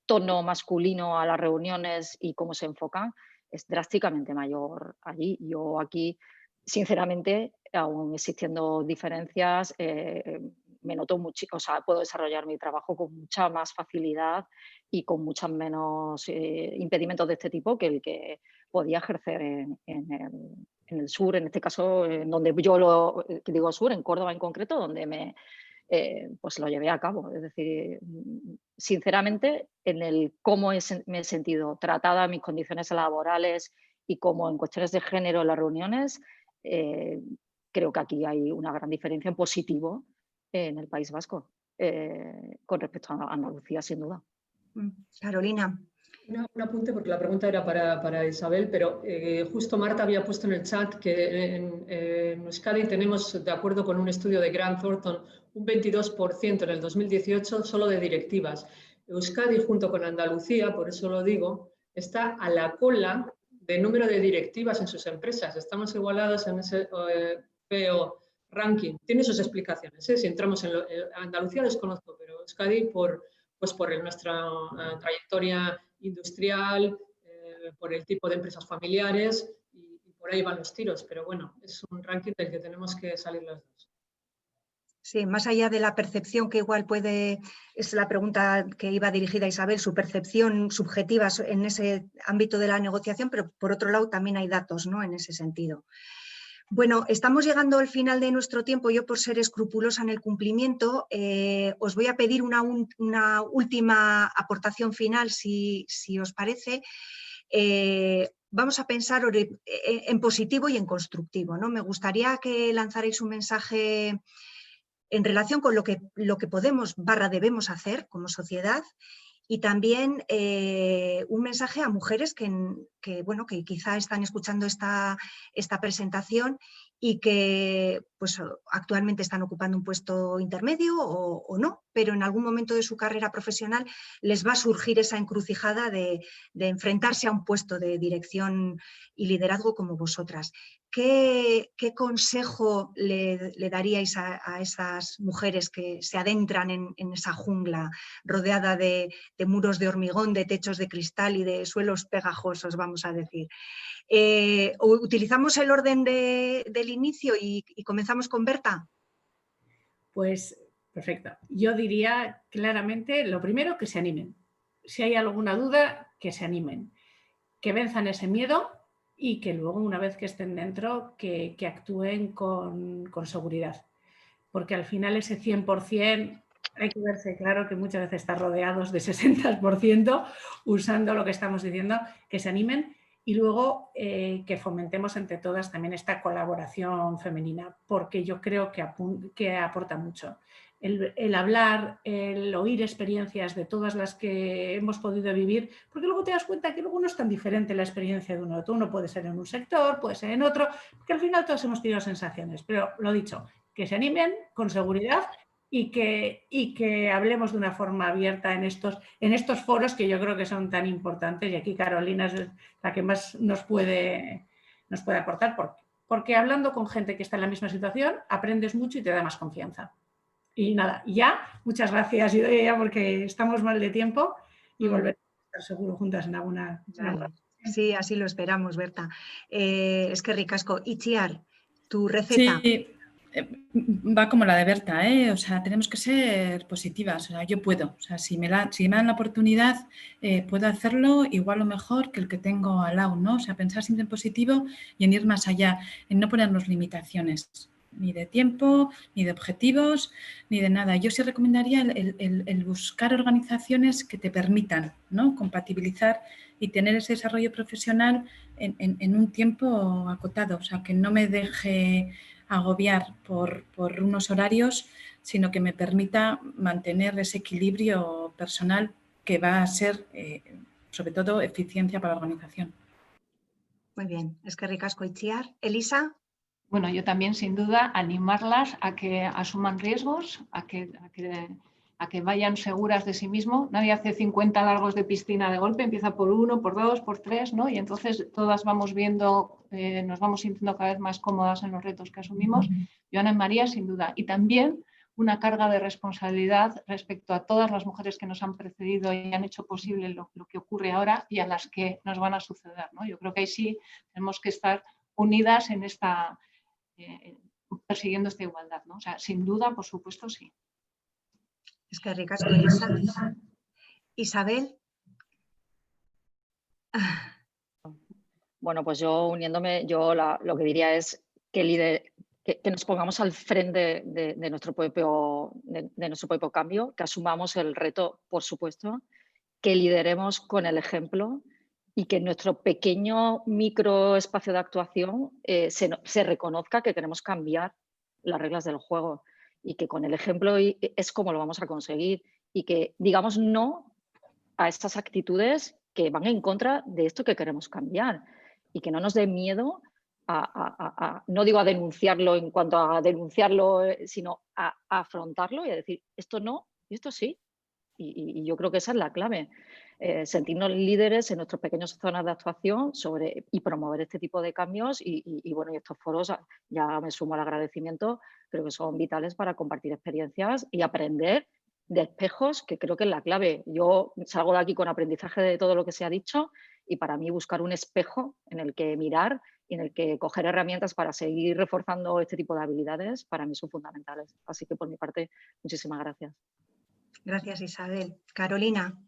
tono masculino a las reuniones y cómo se enfocan, es drásticamente mayor allí. Yo aquí, sinceramente, aún existiendo diferencias, me noto mucho, o sea, puedo desarrollar mi trabajo con mucha más facilidad y con muchos menos impedimentos de este tipo que el que podía ejercer en el sur, en este caso, en donde yo digo sur, en Córdoba en concreto, donde pues lo llevé a cabo. Es decir, sinceramente, en el cómo me he sentido tratada, mis condiciones laborales y como en cuestiones de género en las reuniones, creo que aquí hay una gran diferencia en positivo en el País Vasco con respecto a Andalucía, sin duda. Carolina. Un apunte, porque la pregunta era para Isabel, pero justo Marta había puesto en el chat que en Euskadi tenemos, de acuerdo con un estudio de Grant Thornton, un 22% en el 2018 solo de directivas. Euskadi, junto con Andalucía, por eso lo digo, está a la cola de número de directivas en sus empresas. Estamos igualados en ese PO ranking. Tiene sus explicaciones. Si entramos en Andalucía desconozco, pero Euskadi por nuestra trayectoria industrial, por el tipo de empresas familiares y por ahí van los tiros. Pero bueno, es un ranking del que tenemos que salir los dos. Sí, más allá de la percepción que igual es la pregunta que iba dirigida a Isabel, su percepción subjetiva en ese ámbito de la negociación, pero por otro lado también hay datos, ¿no?, en ese sentido. Bueno, estamos llegando al final de nuestro tiempo. Yo, por ser escrupulosa en el cumplimiento, os voy a pedir una última aportación final, si os parece. Vamos a pensar en positivo y en constructivo, ¿no? Me gustaría que lanzarais un mensaje en relación con lo que podemos / debemos hacer como sociedad. Y también un mensaje a mujeres que quizá están escuchando esta presentación y que pues, actualmente están ocupando un puesto intermedio o no, pero en algún momento de su carrera profesional les va a surgir esa encrucijada de enfrentarse a un puesto de dirección y liderazgo como vosotras. ¿Qué consejo le daríais a esas mujeres que se adentran en esa jungla rodeada de muros de hormigón, de techos de cristal y de suelos pegajosos, vamos a decir? ¿Utilizamos el orden del inicio y comenzamos con Berta? Pues perfecto. Yo diría claramente, lo primero, que se animen. Si hay alguna duda, que se animen, que venzan ese miedo y que luego, una vez que estén dentro, que actúen con seguridad. Porque al final ese 100%... hay que verse claro que muchas veces están rodeados de 60% usando lo que estamos diciendo, que se animen y luego que fomentemos entre todas también esta colaboración femenina, porque yo creo que aporta mucho. El hablar, el oír experiencias de todas las que hemos podido vivir, porque luego te das cuenta que luego no es tan diferente la experiencia de uno de otro. Uno puede ser en un sector, puede ser en otro, porque al final todos hemos tenido sensaciones, pero lo dicho, que se animen con seguridad y que hablemos de una forma abierta en estos foros que yo creo que son tan importantes, y aquí Carolina es la que más nos puede aportar, porque hablando con gente que está en la misma situación aprendes mucho y te da más confianza. Y nada, ya, muchas gracias, Idoia, porque estamos mal de tiempo y volveremos a estar seguro juntas en alguna... Sí, así lo esperamos, Berta. Es que ricasco. Itziar, tu receta. Sí, va como la de Berta, ¿eh? O sea, tenemos que ser positivas. O sea, yo puedo. O sea, si me dan la oportunidad, puedo hacerlo igual o mejor que el que tengo al lado, ¿no? O sea, pensar siempre en positivo y en ir más allá, en no ponernos limitaciones, ni de tiempo, ni de objetivos, ni de nada. Yo sí recomendaría el buscar organizaciones que te permitan, ¿no?, compatibilizar y tener ese desarrollo profesional en un tiempo acotado. O sea, que no me deje agobiar por unos horarios, sino que me permita mantener ese equilibrio personal que va a ser, sobre todo, eficiencia para la organización. Muy bien, eskerrik asko Itziar. Elisa. Bueno, yo también, sin duda, animarlas a que asuman riesgos, a que vayan seguras de sí mismo. Nadie hace 50 largos de piscina de golpe, empieza por 1, por 2, por 3, ¿no? Y entonces todas vamos viendo, nos vamos sintiendo cada vez más cómodas en los retos que asumimos. Yo animaría, sin duda. Y también una carga de responsabilidad respecto a todas las mujeres que nos han precedido y han hecho posible lo que ocurre ahora y a las que nos van a suceder, ¿no? Yo creo que ahí sí tenemos que estar unidas en esta... persiguiendo esta igualdad, ¿no? O sea, sin duda, por supuesto, sí. Eskerrik asko, Elisa. Isabel. Bueno, pues yo uniéndome, lo que diría es que nos pongamos al frente de nuestro propio cambio, que asumamos el reto, por supuesto, que lideremos con el ejemplo y que en nuestro pequeño micro espacio de actuación se reconozca que queremos cambiar las reglas del juego y que con el ejemplo es como lo vamos a conseguir y que digamos no a estas actitudes que van en contra de esto que queremos cambiar y que no nos dé miedo no digo a denunciarlo en cuanto a denunciarlo, sino a afrontarlo y a decir esto no y esto sí. Y yo creo que esa es la clave, sentirnos líderes en nuestras pequeñas zonas de actuación y promover este tipo de cambios y bueno, y estos foros, ya me sumo al agradecimiento, creo que son vitales para compartir experiencias y aprender de espejos, que creo que es la clave. Yo salgo de aquí con aprendizaje de todo lo que se ha dicho y para mí buscar un espejo en el que mirar y en el que coger herramientas para seguir reforzando este tipo de habilidades, para mí son fundamentales. Así que por mi parte, muchísimas gracias. Gracias, Isabel. Carolina,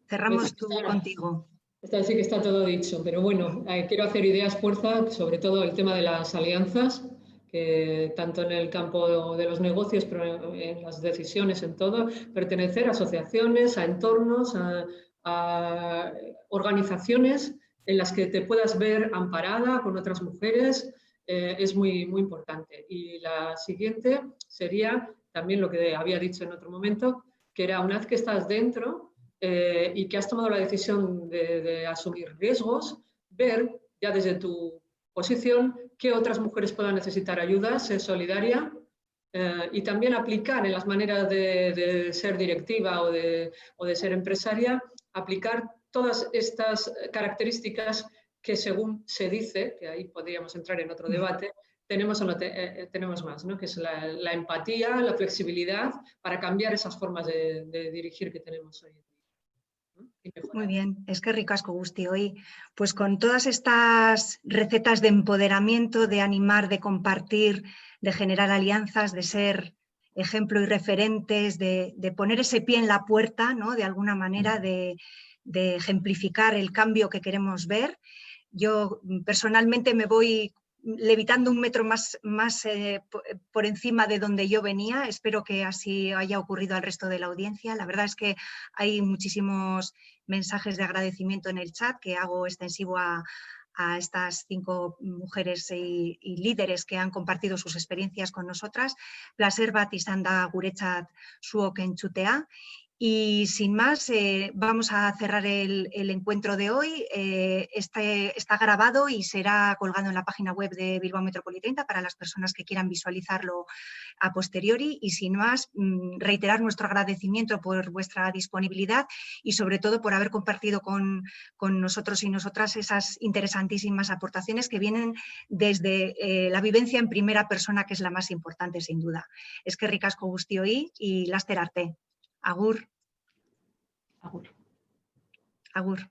cerramos tú contigo. Esta vez sí que está todo dicho, pero bueno, quiero hacer ideas fuerza, sobre todo el tema de las alianzas, que tanto en el campo de los negocios, pero en las decisiones, en todo, pertenecer a asociaciones, a entornos, a organizaciones en las que te puedas ver amparada con otras mujeres, es muy, muy importante. Y la siguiente sería también lo que había dicho en otro momento, que era una vez que estás dentro y que has tomado la decisión de asumir riesgos, ver ya desde tu posición qué otras mujeres puedan necesitar ayuda, ser solidaria y también aplicar en las maneras de ser directiva o de ser empresaria, aplicar todas estas características que según se dice, que ahí podríamos entrar en otro debate, tenemos o no tenemos más, ¿no? Que es la empatía, la flexibilidad para cambiar esas formas de dirigir que tenemos hoy. Muy bien, eskerrik asko guztioi. Pues con todas estas recetas de empoderamiento, de animar, de compartir, de generar alianzas, de ser ejemplo y referentes, de poner ese pie en la puerta, ¿no? De alguna manera, de ejemplificar el cambio que queremos ver. Yo personalmente me voy levitando 1 metro más por encima de donde yo venía. Espero que así haya ocurrido al resto de la audiencia. La verdad es que hay muchísimos mensajes de agradecimiento en el chat que hago extensivo a estas 5 mujeres y líderes que han compartido sus experiencias con nosotras. Placer bat izan da guretzat zuok entzutea. Y sin más, vamos a cerrar el encuentro de hoy. Está grabado y será colgado en la página web de Bilbao Metrópoli 30 para las personas que quieran visualizarlo a posteriori. Y sin más, reiterar nuestro agradecimiento por vuestra disponibilidad y sobre todo por haber compartido con nosotros y nosotras esas interesantísimas aportaciones que vienen desde la vivencia en primera persona, que es la más importante sin duda. Eskerrik asko guztioi y laster arte. Agur. Agur. Agur.